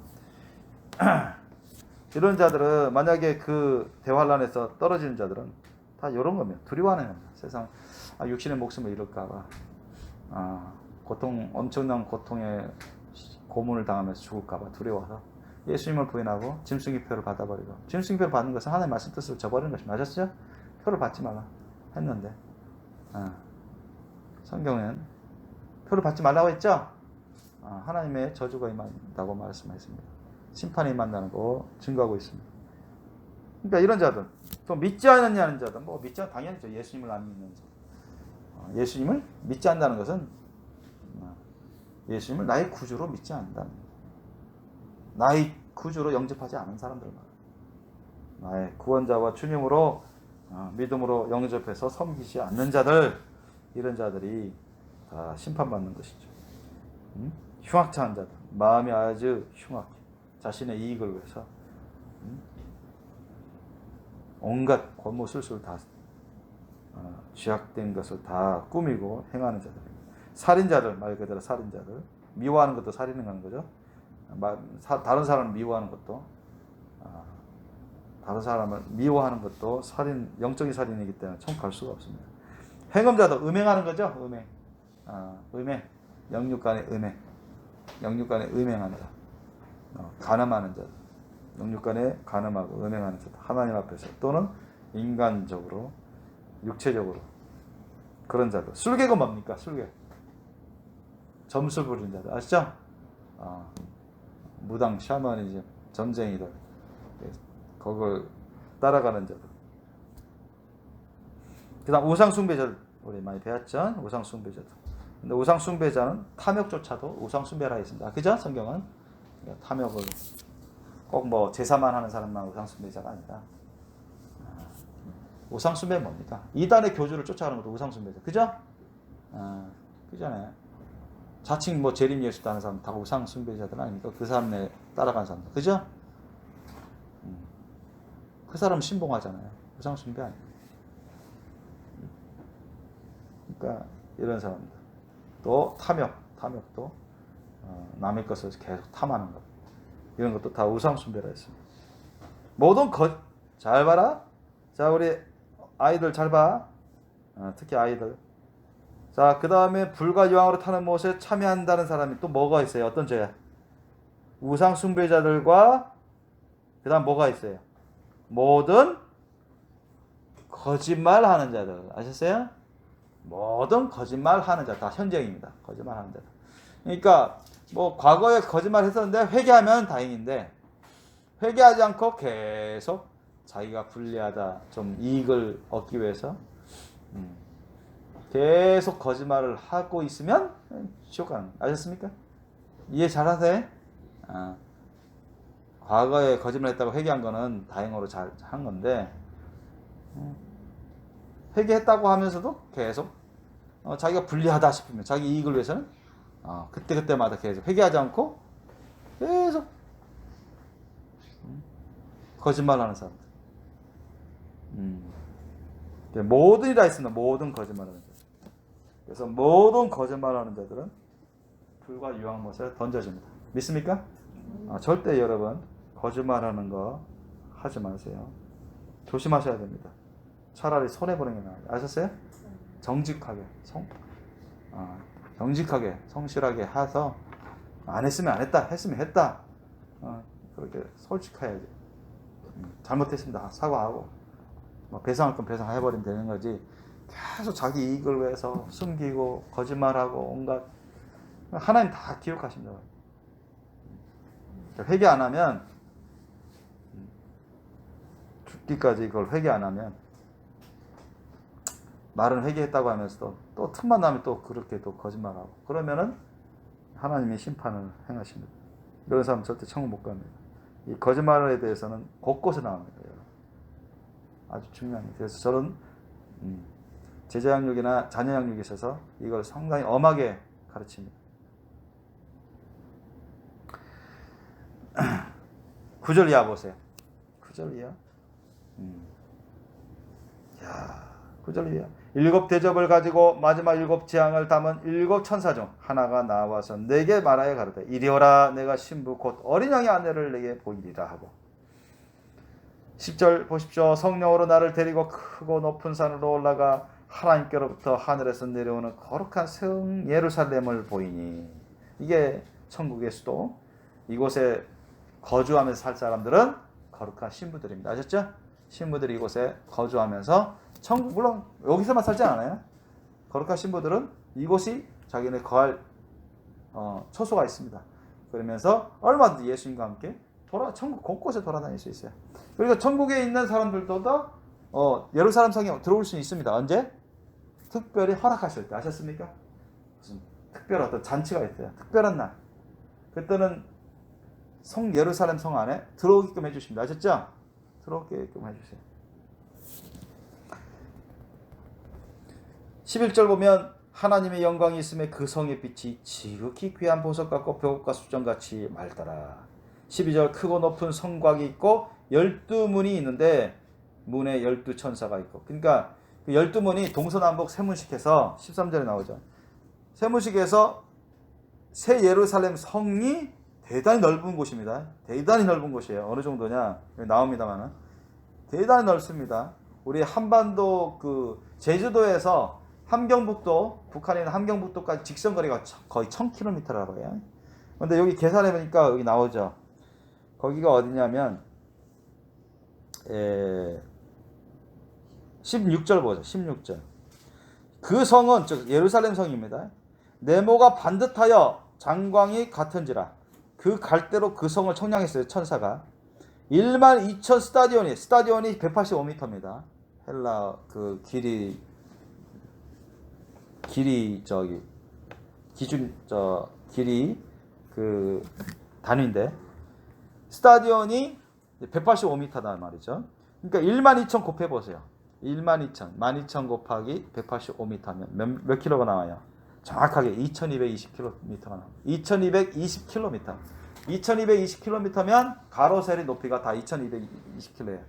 이런 자들은 만약에 그 대환란에서 떨어지는 자들은 다 이런 겁니다. 두려워하는 겁니다. 세상 육신의 목숨을 잃을까봐 엄청난 고통에 고문을 당하면서 죽을까봐 두려워서 예수님을 부인하고 짐승기표를 받아버리고 짐승기표를 받는 것은 하나님의 말씀 뜻을 저버리는 것이 맞았죠? 표를 받지 말라 했는데 성경은 표를 받지 말라고 했죠? 하나님의 저주가 임한다고 말씀했습니다. 심판이 임한다는 거 증거하고 있습니다. 그러니까 이런 자들, 또 믿지 않느냐는 자들, 당연히죠. 예수님을 안 믿는 자. 예수님을 믿지 않는다는 것은 예수님을 나의 구주로 믿지 않는다는 거예요. 나의 구주로 영접하지 않은 사람들 말이에요. 나의 구원자와 주님으로 믿음으로 영접해서 섬기지 않는 자들, 이런 자들이 다 심판받는 것이죠. 흉악한 자들, 마음이 아주 흉악해. 자신의 이익을 위해서 온갖 권모술술 다 죄악된 것을 다 꾸미고 행하는 자들입니다. 살인자들, 말 그대로 살인자들, 미워하는 것도 살인을 하는 거죠. 다른 사람을 미워하는 것도 다른 사람을 미워하는 것도 살인, 영적인 살인이기 때문에 총 갈 수가 없습니다. 행음자도 음행하는 거죠. 음행, 영육간의 음행, 영육간의 음행하는 자, 간음하는 자, 영육간에 간음하고 음행하는 자, 하나님 앞에서 또는 인간적으로, 육체적으로 그런 자들. 술객은 뭡니까? 술객, 점술 부리는 자들 아시죠? 무당, 샤머니즘, 점쟁이들, 그걸 따라가는 자들. 그 다음 우상숭배자들, 우리 많이 배웠죠? 우상숭배자들. 근데 우상숭배자는 탐욕조차도 우상숭배라 했습니다. 그죠? 성경은 탐욕을 꼭 제사만 하는 사람만 우상숭배자가 아니다. 우상숭배 뭡니까? 이단의 교주를 쫓아가는 것도 우상숭배자. 그죠? 그잖아요. 자칭 재림 예수 따는 사람 다 우상숭배자들 아닙니까? 그 사람에 따라가는 사람들. 그죠? 그 사람 신봉하잖아요. 우상숭배 아닙니까? 그러니까 이런 사람들. 또 탐욕도 남의 것을 계속 탐하는 것. 이런 것도 다 우상 숭배라 했습니다. 모든 잘 봐라. 자, 우리 아이들 잘 봐. 특히 아이들. 자, 그 다음에 불과 유황으로 타는 못에 참여한다는 사람이 또 뭐가 있어요? 어떤 죄? 우상 숭배자들과 그 다음 뭐가 있어요? 모든 거짓말하는 자들. 아셨어요? 모든 거짓말하는 자. 다 현재입니다. 거짓말하는 자들. 그러니까 뭐 과거에 거짓말 했었는데 회개하면 다행인데 회개하지 않고 계속 자기가 불리하다, 좀 이익을 얻기 위해서 계속 거짓말을 하고 있으면 지옥 가는 거예요. 아셨습니까? 이해 잘하세요? 과거에 거짓말 했다고 회개한 거는 다행으로 잘 한 건데 회개했다고 하면서도 계속 자기가 불리하다 싶으면 자기 이익을 위해서는 그때마다 계속 회개하지 않고 계속 거짓말하는 사람들. 모든이라 했습니다. 모든 거짓말하는 자들. 그래서 모든 거짓말하는 자들은 불과 유황못에 던져집니다. 믿습니까? 절대 여러분 거짓말하는 거 하지 마세요. 조심하셔야 됩니다. 차라리 손해보는 게 나아요. 아셨어요? 정직하게 정직하게 성실하게 해서 안 했으면 안 했다, 했으면 했다. 그렇게 솔직해야지. 잘못했습니다. 사과하고 뭐 배상할 건 배상해버리면 되는 거지. 계속 자기 이익을 위해서 숨기고 거짓말하고 온갖 하나님 다 기억하십니다. 회개 안 하면 죽기까지 이걸 회개 안 하면 말은 회개했다고 하면서도 또 틈만 나면 또 그렇게 또 거짓말하고 그러면은 하나님이 심판을 행하십니다. 이런 사람 절대 천국 못 갑니다. 이 거짓말에 대해서는 곳곳에 나옵니다. 아주 중요합니다. 그래서 저는 제자 양육이나 자녀 양육에 있어서 이걸 상당히 엄하게 가르칩니다. 9절 이하 보세요. 9절 이하. 야, 9절 이하. 7 대접을 가지고 마지막 7 재앙을 담은 7 천사 중 하나가 나와서 내게 말하여 가로되 이리 오라. 내가 신부 곧 어린 양의 아내를 내게 보이리라 하고 10절 보십시오. 성령으로 나를 데리고 크고 높은 산으로 올라가 하나님께로부터 하늘에서 내려오는 거룩한 성 예루살렘을 보이니. 이게 천국의 수도. 이곳에 거주하면서 살 사람들은 거룩한 신부들입니다. 아셨죠? 신부들이 이곳에 거주하면서 천국, 물론 여기서만 살지 않아요. 거룩한 신부들은 이곳이 자기네 거할 처소가 있습니다. 그러면서 얼마든지 예수님과 함께 천국 곳곳에 돌아다닐 수 있어요. 그리고 천국에 있는 사람들도 다 예루살렘 성에 들어올 수 있습니다. 언제? 특별히 허락하실 때. 아셨습니까? 무슨 특별한 어떤 잔치가 있어요. 특별한 날. 그때는 예루살렘 성 안에 들어오게끔 해주십니다. 아셨죠? 들어오게끔 해주세요. 11절 보면 하나님의 영광이 있음에 그 성의 빛이 지극히 귀한 보석 같고 벽옥과 수정같이 맑더라. 12절 크고 높은 성곽이 있고 12문이 있는데 문에 12천사가 있고. 그러니까 그 12문이 동서남북 세문식해서 13절에 나오죠. 세문식에서 새 예루살렘 성이 대단히 넓은 곳입니다. 대단히 넓은 곳이에요. 어느 정도냐? 여기 나옵니다만은 대단히 넓습니다. 우리 한반도 그 제주도에서 함경북도, 북한에 있는 함경북도까지 직선거리가 거의 1000km라고 해요. 근데 여기 계산해 보니까 여기 나오죠. 거기가 어디냐면 16절 보죠. 16절. 그 성은 즉 예루살렘 성입니다. 네모가 반듯하여 장광이 같은지라. 그 갈대로 그 성을 청량했어요. 천사가. 12,000 스타디온이 185m입니다. 헬라 그 길이 기준 길이 그 단위인데 스타디온이 185m다 말이죠. 그러니까 12,000 곱해 보세요. 12,000 곱하기 185m면 몇 킬로가 나와요? 정확하게 2220km가 나와요. 2220km. 2220km면 가로 세로 높이가 다 2220km예요.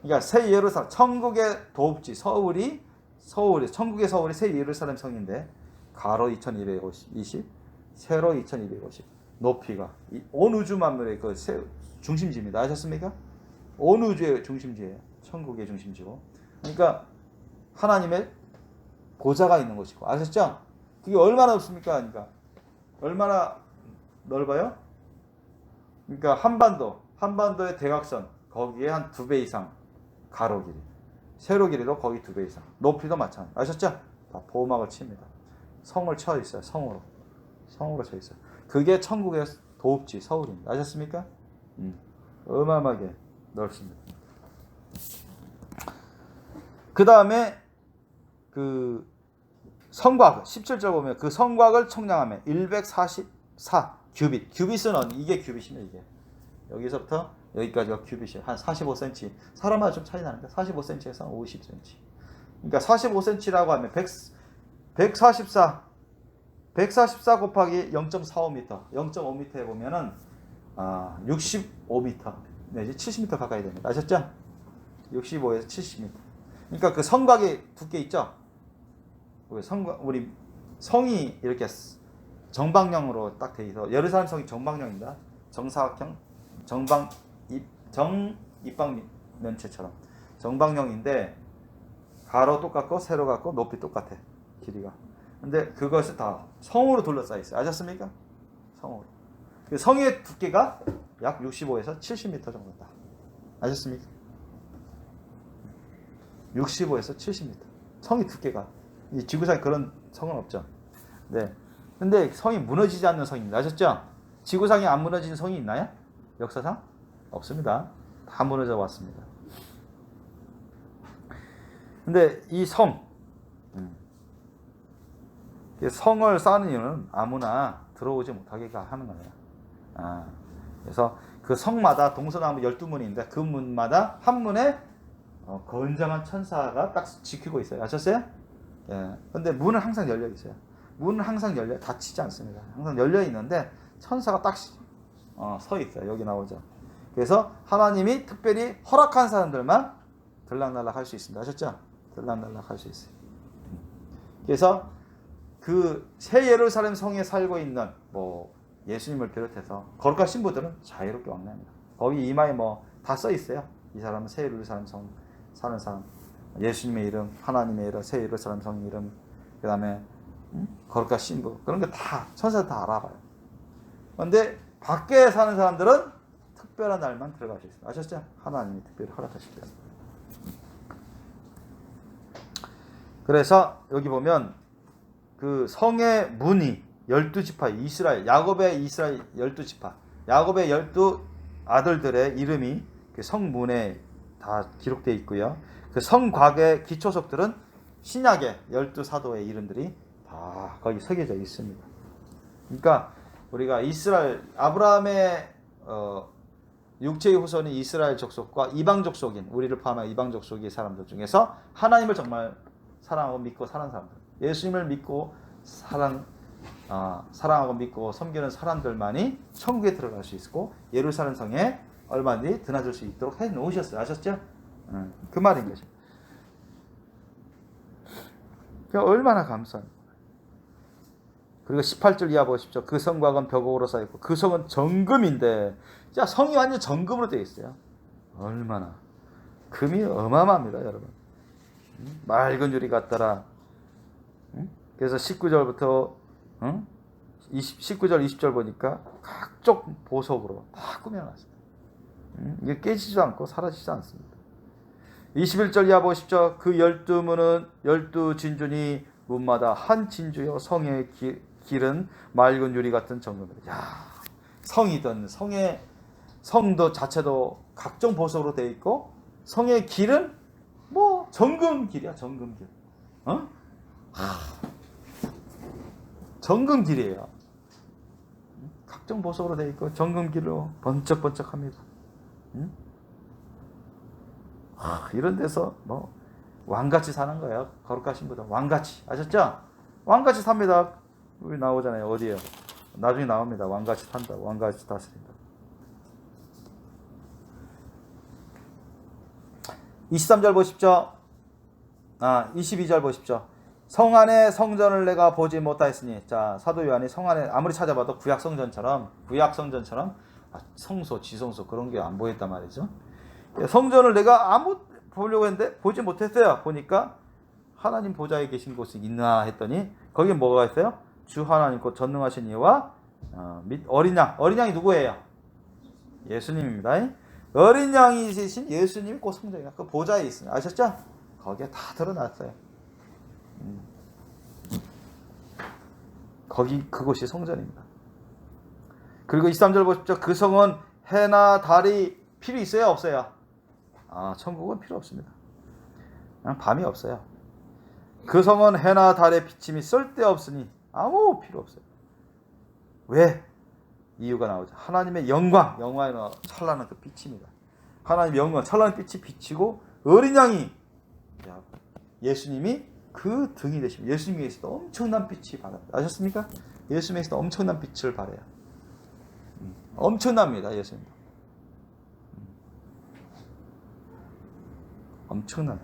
그러니까 새 예루살렘 천국의 도읍지 서울이 서울이 천국의 서울이 새 예루살렘 성인데 가로 2220, 세로 2250, 높이가 온 우주 만물의 그 중심지입니다. 아셨습니까? 온 우주의 중심지예요. 천국의 중심지고. 그러니까 하나님의 보좌가 있는 곳이고. 아셨죠? 그게 얼마나 넓습니까? 그러니까 얼마나 넓어요? 그러니까 한반도의 대각선 거기에 한 2배 이상 가로 길이, 세로 길이도 거기 2배 이상, 높이도 마찬가지. 아셨죠? 다 보호막을 칩니다. 성을 쳐 있어요. 성으로 쳐 있어요. 그게 천국의 도읍지 서울입니다. 아셨습니까? 어마어마하게 넓습니다. 그 다음에 그 성곽 17절 보면 그 성곽을 청량하며 144 규빗. 규빗은 이게 규빗이면 이게 여기서부터 여기까지가 규빗이에요. 한 45cm. 사람마다 좀 차이 나는데 45cm에서 50cm. 그러니까 45cm라고 하면 144 곱하기 0.45m, 0.5m에 보면은 65m 내지 70m 가까이 됩니다. 아셨죠? 65에서 70m. 그러니까 그 성곽의 두께 있죠? 우리 성이 이렇게 정방형으로 딱 돼 있어. 예루살렘 성이 정방형입니다. 정사각형, 정입방 면체처럼 정방형인데 가로 똑같고 세로 같고 높이 똑같아. 길이가. 근데 그것이 다 성으로 둘러싸여 있어요. 아셨습니까? 성으로. 그 성의 두께가 약 65에서 70m 정도다. 아셨습니까? 65에서 70m. 성의 두께가. 이 지구상에 그런 성은 없죠. 네. 근데 성이 무너지지 않는 성입니다. 아셨죠? 지구상에 안 무너진 성이 있나요? 역사상? 없습니다. 다 무너져 왔습니다. 근데 이 성을 쌓는 이유는 아무나 들어오지 못하게 하는 거예요. 그래서 그 성마다 동서남북 12문인데 그 문마다 한 문에 건장한 천사가 딱 지키고 있어요. 아셨어요? 예. 근데 문은 항상 열려 있어요. 문은 항상 닫히지 않습니다. 항상 열려 있는데 천사가 딱 서 있어요. 여기 나오죠. 그래서 하나님이 특별히 허락한 사람들만 들락날락 할 수 있습니다. 아셨죠? 들락날락 할 수 있어요. 그래서 그 새 예루살렘 성에 살고 있는 예수님을 비롯해서 거룩한 신부들은 자유롭게 왕래합니다. 거기 이마에 다 써 있어요. 이 사람은 새 예루살렘 성 사는 사람, 예수님의 이름, 하나님의 이름, 새 예루살렘 성 이름, 그 다음에 거룩한 신부, 그런 게 다 천사들 다 알아봐요. 그런데 밖에 사는 사람들은 특별한 날만 들어갈 수 있어요. 아셨죠? 하나님이 특별히 허락하실 때. 그래서 여기 보면 그 성의 문이 12지파 이스라엘, 야곱의 이스라엘 12지파, 야곱의 12 아들들의 이름이 그 성문에 다 기록되어 있고요. 그 성곽의 기초석들은 신약의 12사도의 이름들이 다 거기 새겨져 있습니다. 그러니까 우리가 이스라엘, 아브라함의 육체의 후손인 이스라엘 족속과 이방 족속인, 우리를 포함한 이방 족속의 사람들 중에서 하나님을 정말 사랑하고 믿고 사는 사람들, 예수님을 믿고 사랑하고 믿고 섬기는 사람들만이 천국에 들어갈 수 있고 예루살렘 성에 얼마든지 드나들 수 있도록 해 놓으셨어요. 아셨죠? 그 말인 거죠. 얼마나 감사한. 그리고 18절 이하 보십시오. 그 성곽은 벽옥으로 쌓였고 그 성은 정금인데, 자, 성이 완전 정금으로 되어 있어요. 얼마나 금이 어마어마합니다, 여러분. 맑은 유리 같더라. 그래서 19절부터 19절 20절 보니까 각종 보석으로 다 꾸며놨어요. 이게 깨지지도 않고 사라지지도 않습니다. 21절 이하 보십시오. 그 12문은 12진주니 문마다 한 진주요 성의 길은 맑은 유리 같은 정금이라. 야, 성이든 성도 자체도 각종 보석으로 되어 있고 성의 길은 정금 길이야. 정금 길. 정금 길이에요. 각종 보석으로 되어 있고 정금 길로 번쩍번쩍합니다. 이런 데서 왕같이 사는 거예요. 거룩하신 분들 왕같이. 아셨죠? 왕같이 삽니다. 우리 나오잖아요. 어디에요? 나중에 나옵니다. 왕같이 산다. 왕같이 다스린다. 23절 보십시오. 22절 보십시오. 성 안에 성전을 내가 보지 못하였으니. 자, 사도 요한이 성 안에 아무리 찾아봐도 구약 성전처럼 성소, 지성소 그런 게 안 보였단 말이죠. 성전을 내가 보려고 했는데 보지 못했어요. 보니까 하나님 보좌에 계신 곳이 있나 했더니 거기에 뭐가 있어요? 주 하나님 곧 전능하신 이와 및 어린 양. 어린 양이 누구예요? 예수님입니다. 어린 양이신 예수님이 곧 성전이야. 그 보좌에 있습니다. 아셨죠? 거기에 다 드러났어요. 그곳이 성전입니다. 그리고 23절 보십시오. 그 성은 해나 달이 필요 있어요? 없어요? 천국은 필요 없습니다. 그냥 밤이 없어요. 그 성은 해나 달의 비침이 쓸데없으니 아무 필요 없어요. 왜? 이유가 나오죠. 하나님의 영광에 찬란한 그 빛입니다. 하나님의 영광, 찬란한 빛이 비치고 어린 양이 예수님이 그 등이 되십니다. 예수님에게서도 엄청난 빛이 발합니다. 아셨습니까? 예수님에게서도 엄청난 빛을 발해요. 엄청납니다. 예수님. 엄청나요.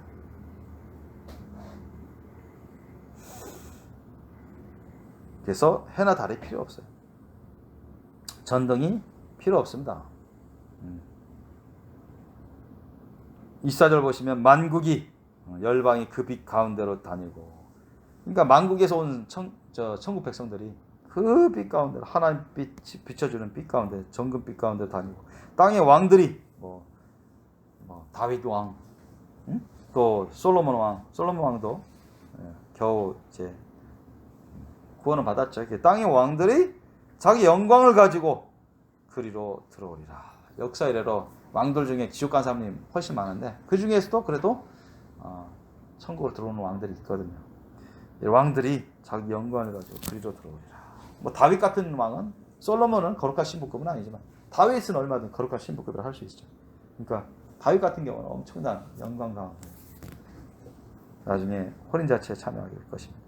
그래서 해나 달이 필요 없어요. 전등이 필요 없습니다. 24절 보시면 만국이 열방이 그 빛 가운데로 다니고, 그러니까 만국에서 온 천국 백성들이 그 빛 가운데로 하나님 빛 비춰주는 빛 가운데 정금 빛 가운데 다니고, 땅의 왕들이 다윗 왕, 또 솔로몬 왕도 겨우 이제 구원을 받았죠. 땅의 왕들이 자기 영광을 가지고 그리로 들어오리라. 역사 이래로 왕들 중에 지옥 간 사람이 훨씬 많은데 그 중에서도 그래도 천국으로 들어오는 왕들이 있거든요. 왕들이 자기 영광을 가지고 그리로 들어오리라. 다윗 같은 왕은, 솔로몬은 거룩한 신부급은 아니지만 다윗은 얼마든 거룩한 신부급을 할 수 있죠. 그러니까 다윗 같은 경우는 엄청난 영광 가운데 나중에 혼인자체에 참여하게 될 것입니다.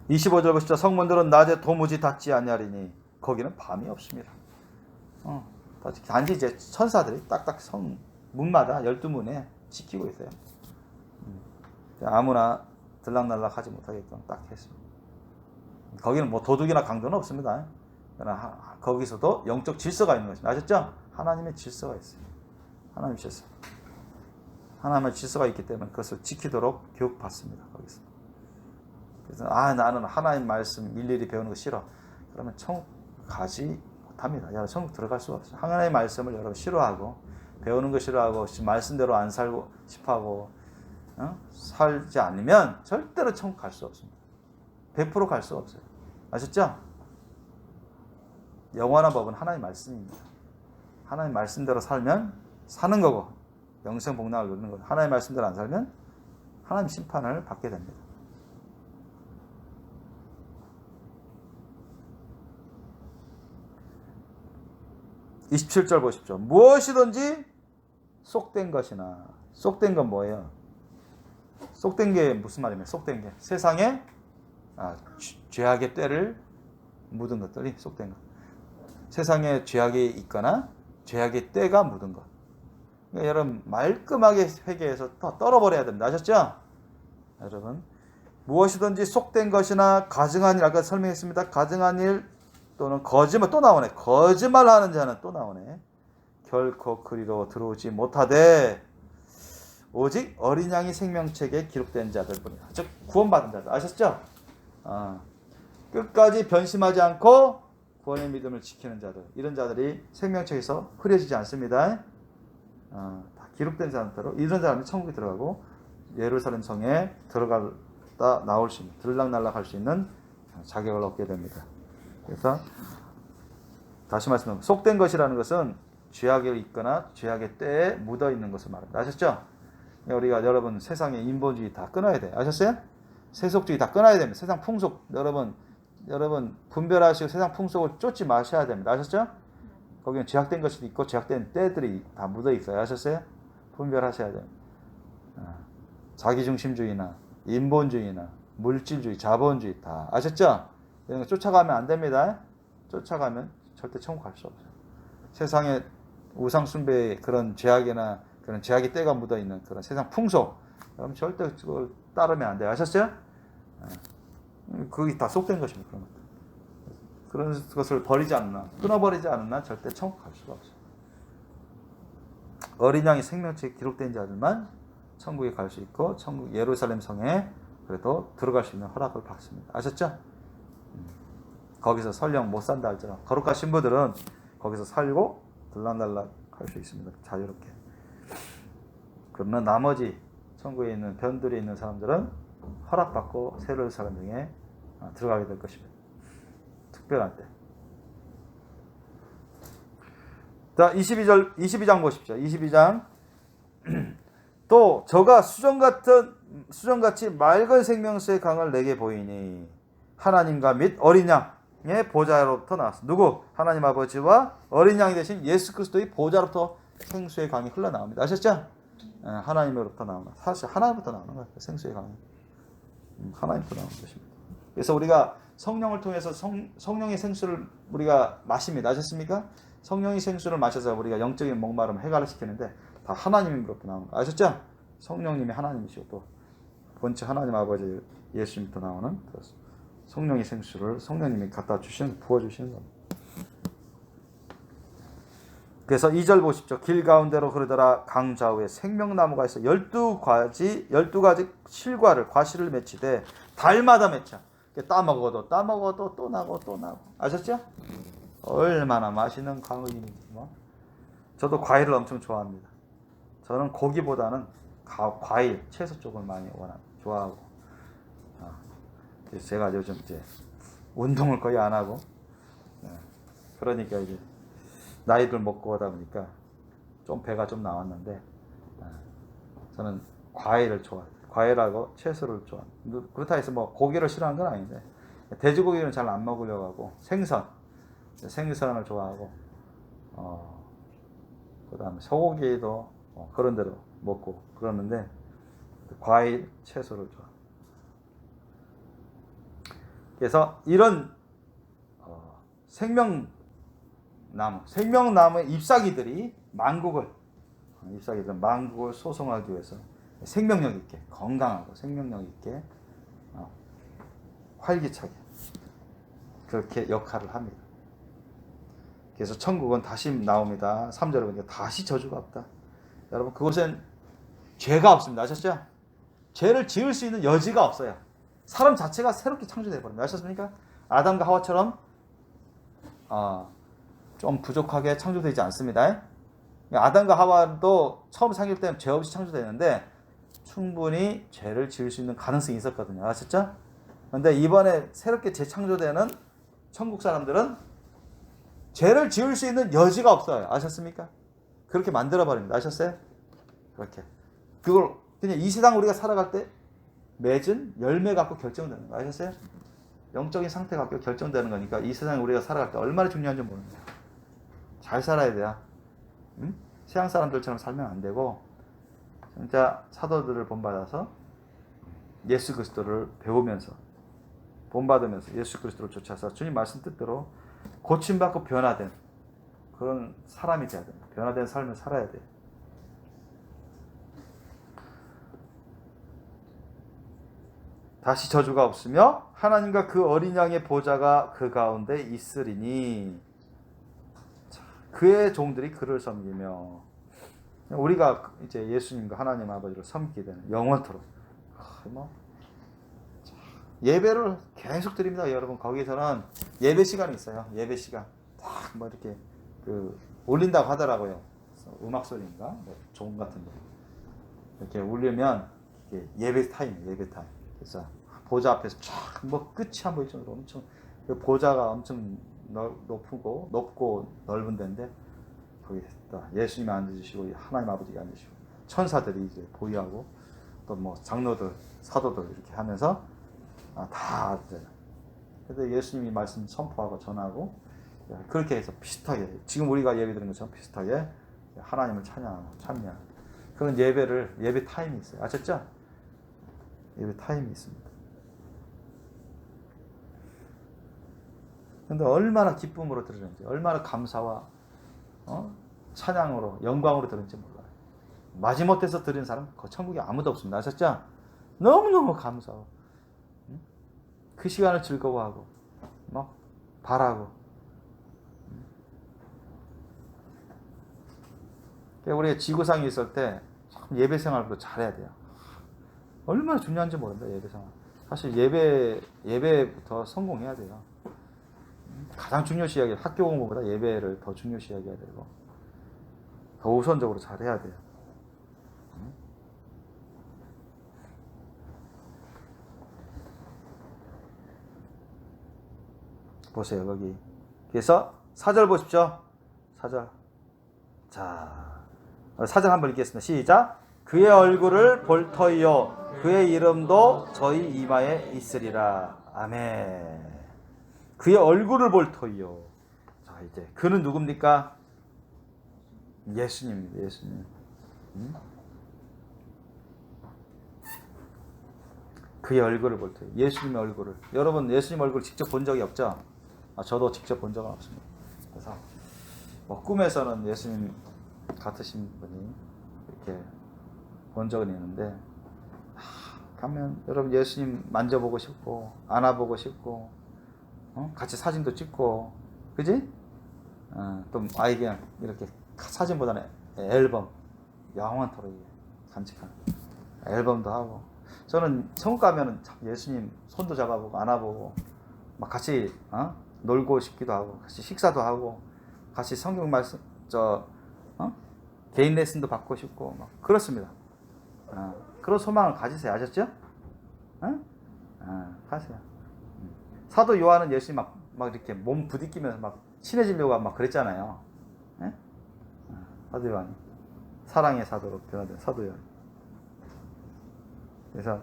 25절 보시죠. 성문들은 낮에 도무지 닫지 아니하리니 거기는 밤이 없습니다. 단지 이제 천사들이 딱딱 성 문마다 12문에 지키고 있어요. 아무나 들락날락 하지 못하게끔 딱 했습니다. 거기는 도둑이나 강도는 없습니다. 그러나 거기서도 영적 질서가 있는 것입니다. 아셨죠? 하나님의 질서가 있어요. 하나님의 질서가 있기 때문에 그것을 지키도록 교육받습니다. 거기서. 그래서 나는 하나님 말씀 일일이 배우는 거 싫어. 그러면 천국 가지 못합니다. 여러분 천국 들어갈 수가 없어요. 하나님의 말씀을 여러분 싫어하고 배우는 거 싫어하고 말씀대로 안 살고 싶어하고 살지 않으면 절대로 천국 갈 수 없습니다. 100% 갈 수 없어요. 아셨죠? 영원한 법은 하나님 말씀입니다. 하나님 말씀대로 살면 사는 거고 영생 복락을 누리는 거고, 하나님 말씀대로 안 살면 하나님 심판을 받게 됩니다. (27절) 보십시오. 무엇이든지 속된 것이나, 속된 건 뭐예요? 속된 게 무슨 말이면 속된 게 세상에 죄악의 때를 묻은 것들이 속된 것. 세상에 죄악이 있거나 죄악의 때가 묻은 것. 그러니까 여러분 말끔하게 회개해서 떨어버려야 됩니다. 아셨죠? 여러분 무엇이든지 속된 것이나 가증한 일, 아까 설명했습니다. 가증한 일 또는 거짓말, 또 나오네. 거짓말하는 자는 또 나오네. 결코 그리로 들어오지 못하되 오직 어린 양이 생명책에 기록된 자들뿐이다. 즉 구원받은 자들. 아셨죠? 끝까지 변심하지 않고 구원의 믿음을 지키는 자들, 이런 자들이 생명책에서 흐려지지 않습니다. 다 기록된 사람대로 이런 사람이 천국에 들어가고 예루살렘 성에 들어갔다 나올 수 있는, 들락날락할 수 있는 자격을 얻게 됩니다. 그래서 다시 말씀드립니다. 속된 것이라는 것은 죄악에 있거나 죄악의 때에 묻어 있는 것을 말합니다. 아셨죠? 우리가 여러분 세상에 인본주의 다 끊어야 돼요. 아셨어요? 세속주의 다 끊어야 됩니다. 세상 풍속 여러분 분별하시고 세상 풍속을 쫓지 마셔야 됩니다. 아셨죠? 거기는 죄악된 것이 있고 죄악된 때들이 다 묻어 있어요. 아셨어요? 분별하셔야 돼요. 자기중심주의나 인본주의나 물질주의, 자본주의 다 아셨죠? 이런 거 쫓아가면 안 됩니다. 쫓아가면 절대 천국 갈 수 없어요. 세상의 우상 숭배의 그런 죄악이나 그런 제약의 때가 묻어 있는 그런 세상 풍속, 여러분 절대 그걸 따르면 안 돼요. 아셨죠? 그게 다 속된 것입니다. 그런 것들. 그런 것을 버리지 않나, 끊어버리지 않나 절대 천국 갈 수가 없어요. 어린 양이 생명책에 기록된 자들만 천국에 갈 수 있고, 천국 예루살렘 성에 그래도 들어갈 수 있는 허락을 받습니다. 아셨죠? 거기서 설령 못 산다 할지라도 거룩한 신부들은 거기서 살고 들락날락 할 수 있습니다. 자유롭게. 그러나 나머지 천국에 있는 변들이 있는 사람들은 허락받고 새 예루살렘 등에 들어가게 될 것입니다. 특별한 때. 자, 22장 보십시오. 22장. 또 저가 수정같이 맑은 생명수의 강을 내게 보이니 하나님과 및 어린 양의 보좌로부터 나왔어. 누구? 하나님 아버지와 어린 양이 되신 예수 그리스도의 보좌로부터 생수의 강이 흘러나옵니다. 아셨죠? 하나님으로부터 나오는, 사실 하나님부터 나오는 거예요. 생수의 강이. 하나님부터 나오는 것입니다. 그래서 우리가 성령을 통해서 성령의 생수를 우리가 마십니다. 아셨습니까? 성령의 생수를 마셔서 우리가 영적인 목마름을 해결을 시키는데 다 하나님으로부터 나오는 거. 아셨죠? 성령님이 하나님이시고 또 본체 하나님 아버지 예수님부터 나오는 성령의 생수를 성령님이 갖다 주시는, 부어주시는 겁니다. 그래서 2절 보십시오. 길 가운데로 흐르더라. 강 좌우에 생명나무가 있어 12가지 실과를, 과실을 맺히되 달마다 맺혀. 따먹어도 또 나고 또 나고. 아셨죠? 얼마나 맛있는 강의인지. 저도 과일을 엄청 좋아합니다. 저는 고기보다는 과일, 채소 쪽을 많이 좋아하고. 그래서 제가 요즘 이제 운동을 거의 안 하고, 그러니까 이제 나이들 먹고 하다 보니까 좀 배가 좀 나왔는데, 저는 과일을 좋아해요. 과일하고 채소를 좋아합니다. 그렇다 해서 뭐 고기를 싫어하는 건 아닌데, 돼지고기는 잘 안 먹으려고 하고, 생선을 좋아하고, 그 다음에 소고기도 그런 대로 먹고 그러는데, 과일, 채소를 좋아합니다. 그래서 이런 생명나무의 잎사귀들이 만국을 소송하기 위해서 생명력 있게, 건강하고 생명력 있게, 활기차게 그렇게 역할을 합니다. 그래서 천국은 다시 나옵니다. 3절에 보니까 다시 저주가 없다. 여러분, 그곳엔 죄가 없습니다. 아셨죠? 죄를 지을 수 있는 여지가 없어요. 사람 자체가 새롭게 창조되어 버립니다. 아셨습니까? 아담과 하와처럼 좀 부족하게 창조되지 않습니다. 아담과 하와도 처음 창조될 때는 죄 없이 창조되는데 충분히 죄를 지을 수 있는 가능성이 있었거든요. 아셨죠? 그런데 이번에 새롭게 재창조되는 천국 사람들은 죄를 지을 수 있는 여지가 없어요. 아셨습니까? 그렇게 만들어 버립니다. 아셨어요? 그렇게. 그걸 그냥 이 세상 우리가 살아갈 때 맺은 열매 갖고 결정되는 거 아셨어요? 영적인 상태 갖고 결정되는 거니까 이 세상에 우리가 살아갈 때 얼마나 중요한지 모르는 거예요. 잘 살아야 돼요. 응? 세상 사람들처럼 살면 안 되고 진짜 사도들을 본받아서 예수 그리스도를 배우면서 본받으면서 예수 그리스도를 쫓아서 주님 말씀 뜻대로 고침받고 변화된 그런 사람이 돼야 됩니다. 변화된 삶을 살아야 돼요. 다시 저주가 없으며 하나님과 그 어린 양의 보좌가 그 가운데 있으리니 그의 종들이 그를 섬기며 우리가 이제 예수님과 하나님 아버지를 섬기게 되는 영원토록 예배를 계속 드립니다. 여러분 거기서는 예배 시간이 있어요. 예배 시간 딱 뭐 이렇게 올린다고 하더라고요. 음악 소리인가 뭐 종 같은 거 이렇게 울리면 이게 예배 타임. 그래서 보좌 앞에서 쫙 뭐 끝이 안 보일 정도로 엄청 보좌가 엄청 높고 넓은 데인데 거기 예수님이 앉으시고 하나님 아버지가 앉으시고 천사들이 이제 보유하고 또 뭐 장로들 사도들 이렇게 하면서 다 이제 그래서 예수님이 말씀 선포하고 전하고 그렇게 해서 비슷하게 지금 우리가 예배 드리는 것처럼 비슷하게 하나님을 찬양하고 찬미하고 그런 예배 타임이 있어요. 아셨죠? 예배 타임이 있습니다. 근데 얼마나 기쁨으로 들으는지, 얼마나 감사와 찬양으로, 영광으로 들은지 몰라요. 마지못해서 드리는 사람 그 천국에 아무도 없습니다. 아셨죠? 너무너무 감사하고 그 시간을 즐거워하고 막 바라고. 우리가 지구상에 있을 때 참 예배 생활도 잘해야 돼요. 얼마나 중요한지 모른다, 예배 생활. 사실 예배부터 성공해야 돼요. 가장 중요시하게, 학교 공부보다 예배를 더 중요시하게 해야 되고 더 우선적으로 잘해야 돼요. 보세요, 거기. 그래서 4절 보십시오. 4절. 자, 4절 한번 읽겠습니다. 시작. 그의 얼굴을 볼 터이요 그의 이름도 저희 이마에 있으리라. 아멘. 그의 얼굴을 볼 터이요. 자, 이제 그는 누굽니까? 예수님입니다. 예수님. 그의 얼굴을 볼 터이요. 예수님의 얼굴을. 여러분 예수님 얼굴 직접 본 적이 없죠? 저도 직접 본 적은 없습니다. 그래서 뭐 꿈에서는 예수님 같으신 분이 이렇게 본 적은 있는데 가면 여러분 예수님 만져보고 싶고 안아보고 싶고 같이 사진도 찍고 그지? 또 아이게 이렇게 사진보다는 앨범 영원토록 간직하는 앨범도 하고 저는 천국 가면은 예수님 손도 잡아보고 안아보고 막 같이 놀고 싶기도 하고 같이 식사도 하고 같이 성경 말씀 개인 레슨도 받고 싶고 막 그렇습니다. 그런 소망을 가지세요. 아셨죠? 가세요. 사도 요한은 예수님 막 이렇게 몸 부딪히면서 막 친해지려고 막 그랬잖아요. 사도 요한이 사랑의 사도로 변화된 사도 요한. 그래서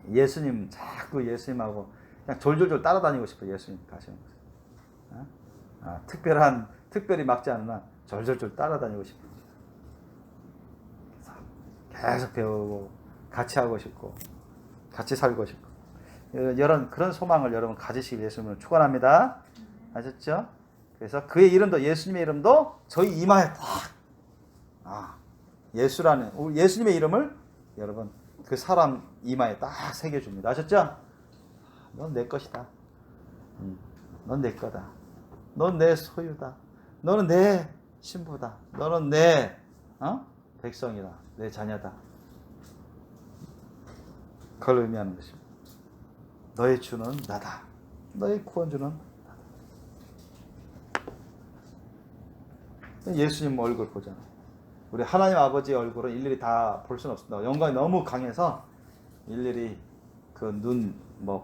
예수님 자꾸 예수님하고 그냥 졸졸졸 따라다니고 싶어요. 예수님 가시는 곳에. 특별히 막지 않는 한 졸졸졸 따라다니고 싶어요. 계속 배우고 같이 하고 싶고 같이 살고 싶고 그런 소망을 여러분 가지시길 예수님을 축원합니다. 아셨죠? 그래서 그의 이름도 예수님의 이름도 저희 이마에 딱 예수라는 예수님의 이름을 여러분 그 사람 이마에 딱 새겨줍니다. 아셨죠? 넌 내 것이다. 넌 내 거다. 넌 내 소유다. 너는 내 신부다. 너는 내 백성이다. 내 자녀다. 그걸 의미하는 것입니다. 너의 주는 나다. 너의 구원주는 나다. 예수님 얼굴 보잖아. 우리 하나님 아버지의 얼굴은 일일이 다 볼 수는 없습니다. 영광이 너무 강해서 일일이 그 눈,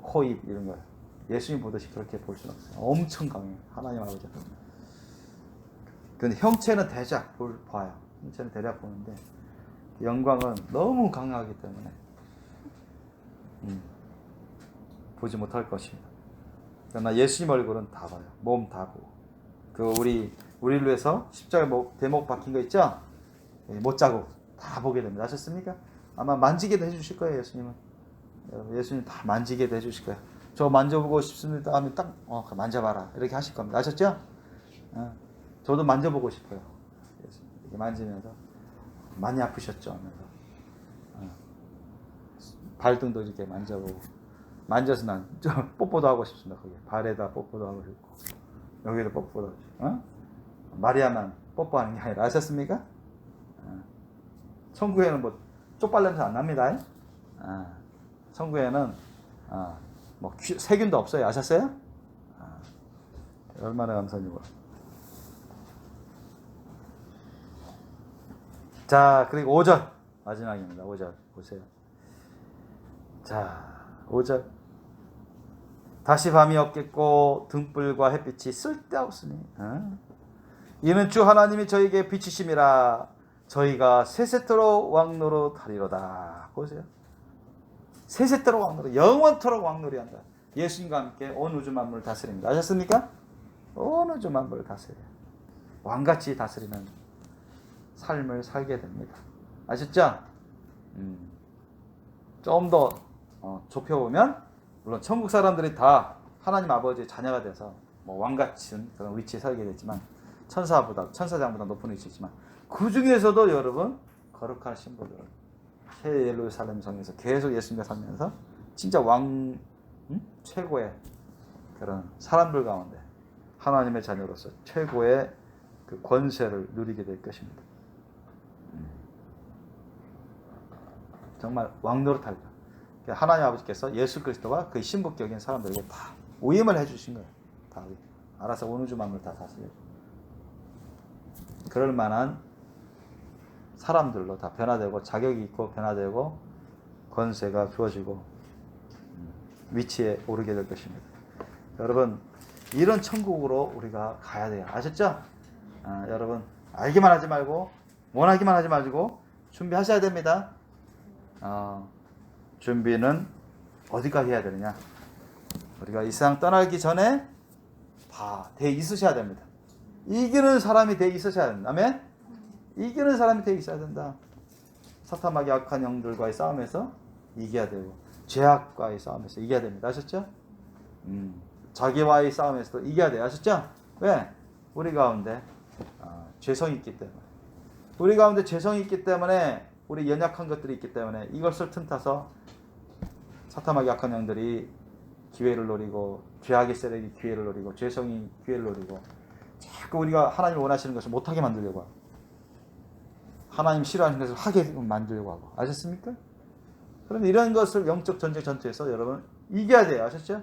코, 입 이런 걸 예수님 보듯이 그렇게 볼 수는 없어요. 엄청 강해요. 하나님 아버지가. 근데 형체는 대략 봐요. 형체는 대략 보는데 영광은 너무 강하기 때문에 보지 못할 것입니다. 그러나 예수님 얼굴은 다 봐요. 몸 다 보고. 우리를 위해서 십자가에 대목 박힌 거 있죠? 못자국 다 보게 됩니다. 아셨습니까? 아마 만지게도 해주실 거예요. 예수님은. 예수님 다 만지게도 해주실 거예요. 저 만져보고 싶습니다 하면 딱 만져봐라 이렇게 하실 겁니다. 아셨죠? 저도 만져보고 싶어요. 이렇게 만지면서 많이 아프셨죠? 하면서 발등도 이렇게 만져보고 만져서 난 뽀뽀도 하고 싶습니다. 거기 발에다 뽀뽀도 하고 싶고 여기도 뽀뽀도 하고 싶고 마리아만 뽀뽀하는 게 아니라 아셨습니까? 천국에는 쪽발 냄새 안 납니다. 천국에는 세균도 없어요. 아셨어요? 얼마나 감사합니다. 자, 그리고 5절 마지막입니다. 5절 보세요. 자, 5절 다시 밤이 없겠고 등불과 햇빛이 쓸데없으니 이는 주 하나님이 저에게 비치심이라 저희가 세세토록 왕노릇하리로다. 보세요. 세세토록 왕노릇, 영원토록 왕노릇한다. 예수님과 함께 온 우주 만물을 다스립니다. 아셨습니까? 온 우주 만물을 다스려요. 왕같이 다스리는 삶을 살게 됩니다. 아셨죠? 좀 더 좁혀보면 물론 천국 사람들이 다 하나님 아버지의 자녀가 돼서 왕같은 그런 위치에 살게 되지만 천사장보다 높은 위치지만 그 중에서도 여러분 거룩한 신부들, 새 예루살렘 성에서 계속 예수님과 살면서 진짜 최고의 그런 사람들 가운데 하나님의 자녀로서 최고의 그 권세를 누리게 될 것입니다. 정말 왕노릇할 것. 하나님 아버지께서 예수 그리스도와 그 신부격인 사람들에게 다 위임을 해주신 거예요. 다 알아서 온 우주 만물 다 다스려. 그럴 만한 사람들로 다 변화되고 자격이 있고 변화되고 권세가 주어지고 위치에 오르게 될 것입니다. 여러분 이런 천국으로 우리가 가야 돼요. 아셨죠? 여러분 알기만 하지 말고 원하기만 하지 말고 준비하셔야 됩니다. 준비는 어디까지 해야 되느냐? 우리가 이 세상 떠나기 전에 다 돼 있으셔야 됩니다. 이기는 사람이 돼 있으셔야 된다. 아멘? 이기는 사람이 돼 있어야 된다. 사탄마귀 악한 영들과의 싸움에서 이겨야 되고 죄악과의 싸움에서 이겨야 됩니다. 아셨죠? 자기와의 싸움에서도 이겨야 돼요. 아셨죠? 왜? 우리 가운데 죄성이 있기 때문에. 우리 가운데 죄성이 있기 때문에 우리 연약한 것들이 있기 때문에 이것을 틈타서 사탄마귀 악한 영들이 기회를 노리고 죄악의 세력이 기회를 노리고 죄성이 기회를 노리고 자꾸 우리가 하나님을 원하시는 것을 못하게 만들려고 하고 하나님 싫어하시는 것을 하게 만들려고 하고 아셨습니까? 그런데 이런 것을 영적 전쟁 전투에서 여러분 이겨야 돼요. 아셨죠?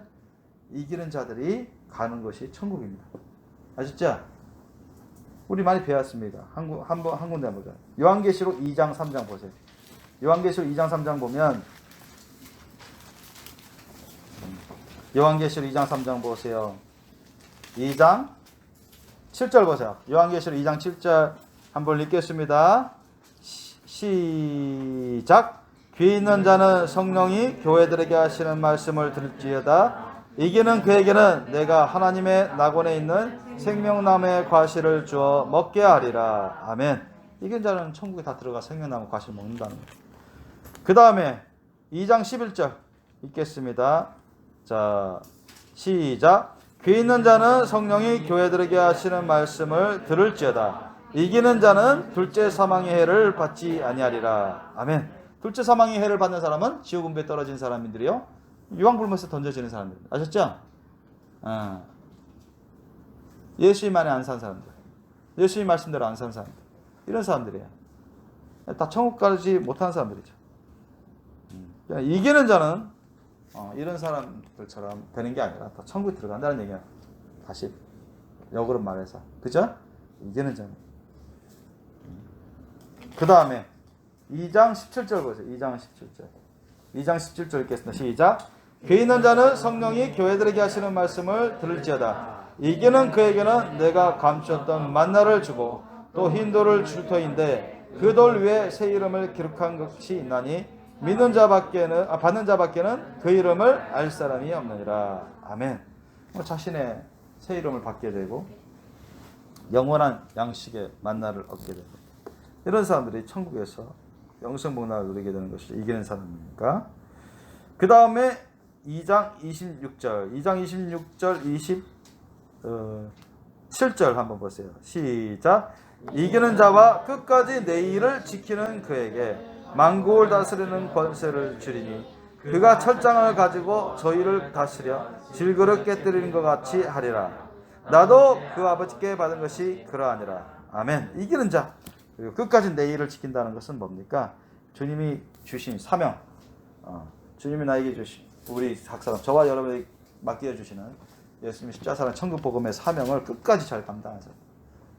이기는 자들이 가는 것이 천국입니다. 아셨죠? 우리 많이 배웠습니다. 한 군데 보자. 요한계시록 2장 3장 보세요. 요한계시록 2장 3장 보면 요한계시록 2장 3장 보세요. 2장 7절 보세요. 요한계시록 2장 7절 한번 읽겠습니다. 시작. 귀 있는 자는 성령이 교회들에게 하시는 말씀을 들을지어다. 이기는 그에게는 내가 하나님의 낙원에 있는 생명나무의 과실을 주어 먹게 하리라. 아멘. 이긴 자는 천국에 다 들어가 생명나무 과실을 먹는다는 거예요. 그 다음에 2장 11절 읽겠습니다. 자, 시작. 귀 있는 자는 성령이 교회들에게 하시는 말씀을 들을지어다. 이기는 자는 둘째 사망의 해를 받지 아니하리라. 아멘. 둘째 사망의 해를 받는 사람은 지옥 음부에 떨어진 사람들이요, 유황불못에 던져지는 사람들. 아셨죠? 예수님 안에 안 산 사람들, 예수님 말씀대로 안 산 사람들, 이런 사람들이에요. 다 천국 가지 못하는 사람들이죠. 이기는 자는 이런 사람들처럼 되는 게 아니라 다 천국에 들어간다는 얘기야. 다시 역으로 말해서, 그죠? 이기는 자는. 그 다음에 2장 17절 보세요. 2장 17절. 2장 17절 읽겠습니다. 시작. 귀 있는 자는 성령이 교회들에게 하시는 말씀을 들을지어다. 이기는 그에게는 내가 감추었던 만나를 주고 또 흰 돌을 줄 터인데 그 돌 위에 새 이름을 기록한 것이 있나니 믿는 자밖에는 받는 자밖에는 그 이름을 알 사람이 없느니라. 아멘. 자신의 새 이름을 받게 되고 영원한 양식의 만나를 얻게 되고 이런 사람들이 천국에서 영생복락을 누리게 되는 것이 이기는 사람이니까. 그 다음에 2장 26절 27절 한번 보세요. 시작. 이기는 자와 끝까지 내 일을 지키는 그에게 만국을 다스리는 권세를 주리니 그가 철장을 가지고 저희를 다스려 질그릇 깨뜨리는 것 같이 하리라. 나도 그 아버지께 받은 것이 그러하니라. 아멘. 이기는 자, 그리고 끝까지 내 일을 지킨다는 것은 뭡니까? 주님이 주신 사명, 주님이 나에게 주신 우리 각 사람, 저와 여러분에게 맡겨주시는 예수님의 십자가의 천국 복음의 사명을 끝까지 잘 감당하세요.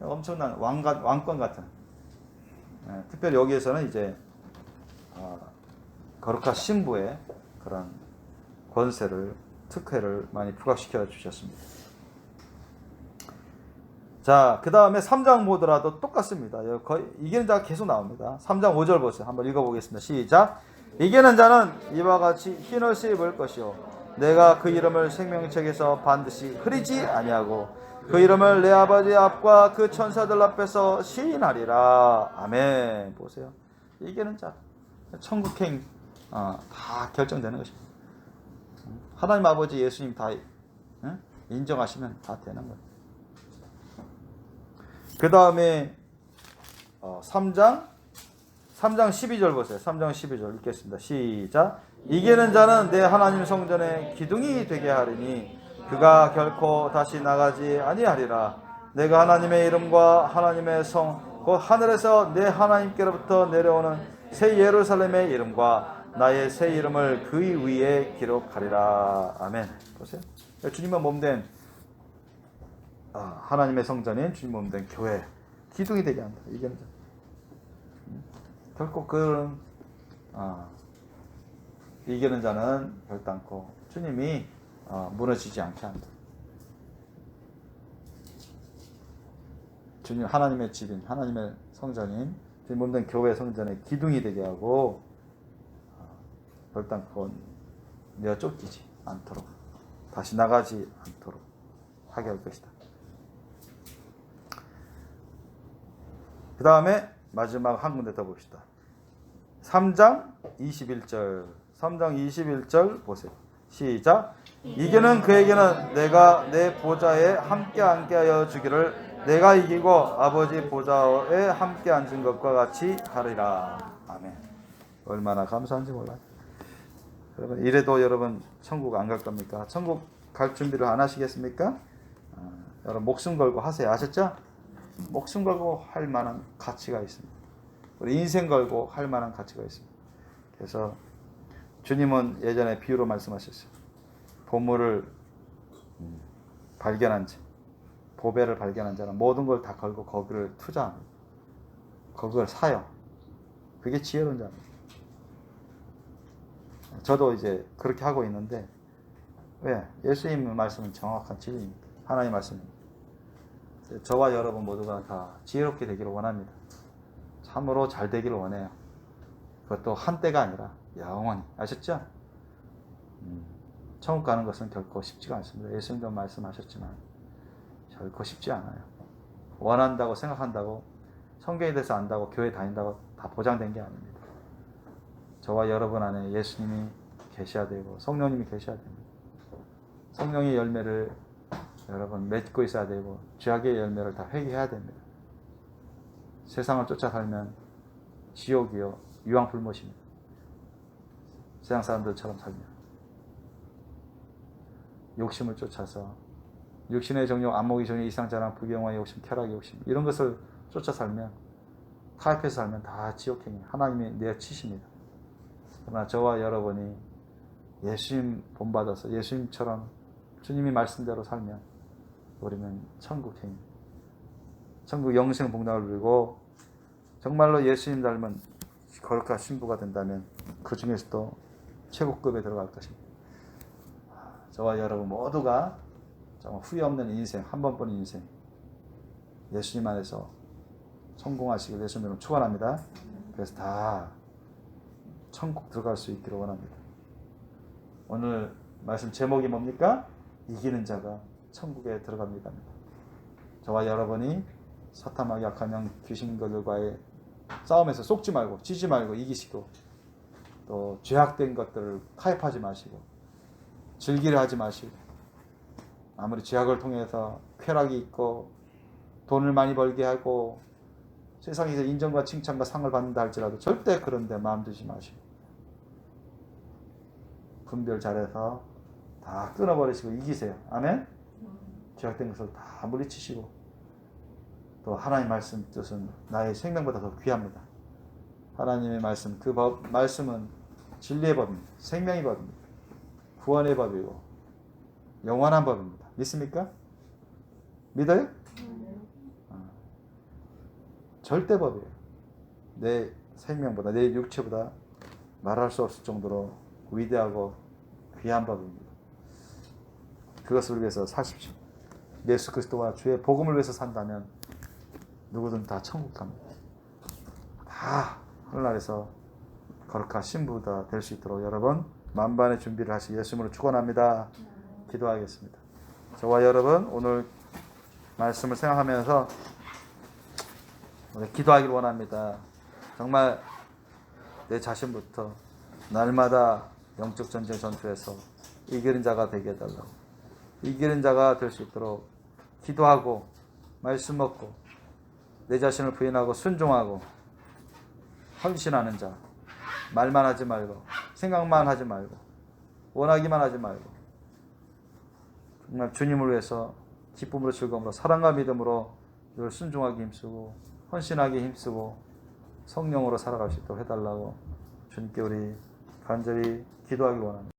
엄청난 왕권 같은. 특별히 여기에서는 이제 거룩한 신부의 그런 권세를, 특혜를 많이 부각시켜 주셨습니다. 자, 그 다음에 3장 보더라도 똑같습니다. 거의 이기는 자가 계속 나옵니다. 3장 5절 보세요. 한번 읽어보겠습니다. 시작. 이기는 자는 이와 같이 흰옷을 입을 것이요 내가 그 이름을 생명책에서 반드시 흐리지 아니하고 그 이름을 내 아버지 앞과 그 천사들 앞에서 시인하리라. 아멘. 보세요. 이기는 자, 천국행 다 결정되는 것입니다. 하나님 아버지 예수님 다 인정하시면 다 되는 거예요. 그 다음에 3장 12절 보세요. 3장 12절 읽겠습니다. 시작. 이기는 자는 내 하나님 성전의 기둥이 되게 하리니 그가 결코 다시 나가지 아니하리라. 내가 하나님의 이름과 하나님의 성 곧 하늘에서 내 하나님께로부터 내려오는 새 예루살렘의 이름과 나의 새 이름을 그 위에 기록하리라. 아멘. 보세요. 주님의 몸된 하나님의 성전인 주님 몸된 교회 기둥이 되게 한다. 이기는 자. 결코 그런 이기는 자는 결단코 주님이 무너지지 않게 한다. 주님 하나님의 집인 하나님의 성전인 주님 몸된 교회 성전의 기둥이 되게 하고 결단코 내어 쫓기지 않도록 다시 나가지 않도록 하게 할 것이다. 그 다음에 마지막 한 군데 더 봅시다. 3장 21절 3장 21절 보세요. 시작. 이기는 그에게는 내가 내 보좌에 함께 앉게 하여 주기를 내가 이기고 아버지 보좌에 함께 앉은 것과 같이 하리라. 아멘. 얼마나 감사한지 몰라요. 여러분 이래도 여러분 천국 안 갈 겁니까? 천국 갈 준비를 안 하시겠습니까? 여러분 목숨 걸고 하세요. 아셨죠? 목숨 걸고 할 만한 가치가 있습니다. 우리 인생 걸고 할 만한 가치가 있습니다. 그래서 주님은 예전에 비유로 말씀하셨어요. 보물을 발견한 자, 보배를 발견한 자는 모든 걸 다 걸고 거기를 투자합니다. 그걸 사요. 그게 지혜로운 자입니다. 저도 이제 그렇게 하고 있는데 왜? 예수님 말씀은 정확한 진리입니다. 하나님 말씀입니다. 저와 여러분 모두가 다 지혜롭게 되기를 원합니다. 참으로 잘 되기를 원해요. 그것도 한때가 아니라 영원히. 아셨죠? 천국 가는 것은 결코 쉽지가 않습니다. 예수님도 말씀하셨지만 결코 쉽지 않아요. 원한다고 생각한다고 성경에 대해서 안다고 교회 다닌다고 다 보장된 게 아닙니다. 저와 여러분 안에 예수님이 계셔야 되고 성령님이 계셔야 됩니다. 성령의 열매를 여러분 맺고 있어야 되고 죄악의 열매를 다 회개해야 됩니다. 세상을 쫓아 살면 지옥이요 유황불못입니다. 세상 사람들처럼 살면 욕심을 쫓아서 육신의 정욕, 안목의 정욕, 이상자랑, 부경화의 욕심, 쾌락의 욕심 이런 것을 쫓아 살면 타협해서 살면 다 지옥행위 하나님이 내어치십니다. 그러나 저와 여러분이 예수님 본받아서 예수님처럼 주님이 말씀대로 살면 우리는 천국행위 천국 영생 복락을 누리고 정말로 예수님 닮은 거룩한 신부가 된다면 그 중에서도 최고급에 들어갈 것입니다. 저와 여러분 모두가 정말 후회 없는 인생, 한 번뿐인 인생 예수님 안에서 성공하시길 예수님으로 축원합니다. 그래서 다 천국 들어갈 수 있기를 원합니다. 오늘 말씀 제목이 뭡니까? 이기는 자가 천국에 들어갑니다. 저와 여러분이 사탄과 약한 영 귀신들과의 싸움에서 속지 말고 지지 말고 이기시고 또 죄악된 것들을 타협하지 마시고 즐기려 하지 마시고 아무리 죄악을 통해서 쾌락이 있고 돈을 많이 벌게 하고 세상에서 인정과 칭찬과 상을 받는다 할지라도 절대 그런 데 마음 두지 마시고 분별 잘해서 다 끊어버리시고 이기세요. 아멘? 죄악된 것을 다 물리치시고 또 하나님 말씀 뜻은 나의 생명보다 더 귀합니다. 하나님의 말씀 그 말씀은 진리의 법입니다. 생명의 법입니다. 구원의 법이고 영원한 법입니다. 믿습니까? 믿어요? 절대법이에요. 내 생명보다 내 육체보다 말할 수 없을 정도로 위대하고 귀한 법입니다. 그것을 위해서 사십시오. 예수 그리스도와 주의 복음을 위해서 산다면 누구든 다 천국 갑니다. 다 하늘나라에서 거룩한 신부가 될 수 있도록 여러분 만반의 준비를 하시 예수님으로 축원합니다. 기도하겠습니다. 저와 여러분 오늘 말씀을 생각하면서 기도하기를 원합니다. 정말 내 자신부터 날마다 영적 전쟁 전투에서 이기는 자가 되게 해달라고 이기는 자가 될 수 있도록 기도하고 말씀 먹고 내 자신을 부인하고 순종하고 헌신하는 자. 말만 하지 말고 생각만 하지 말고 원하기만 하지 말고 정말 주님을 위해서 기쁨으로 즐거움으로 사랑과 믿음으로 늘 순종하기 힘쓰고 헌신하기 힘쓰고 성령으로 살아갈 수 있도록 해달라고 주님께 우리 간절히 기도하기 원합니다.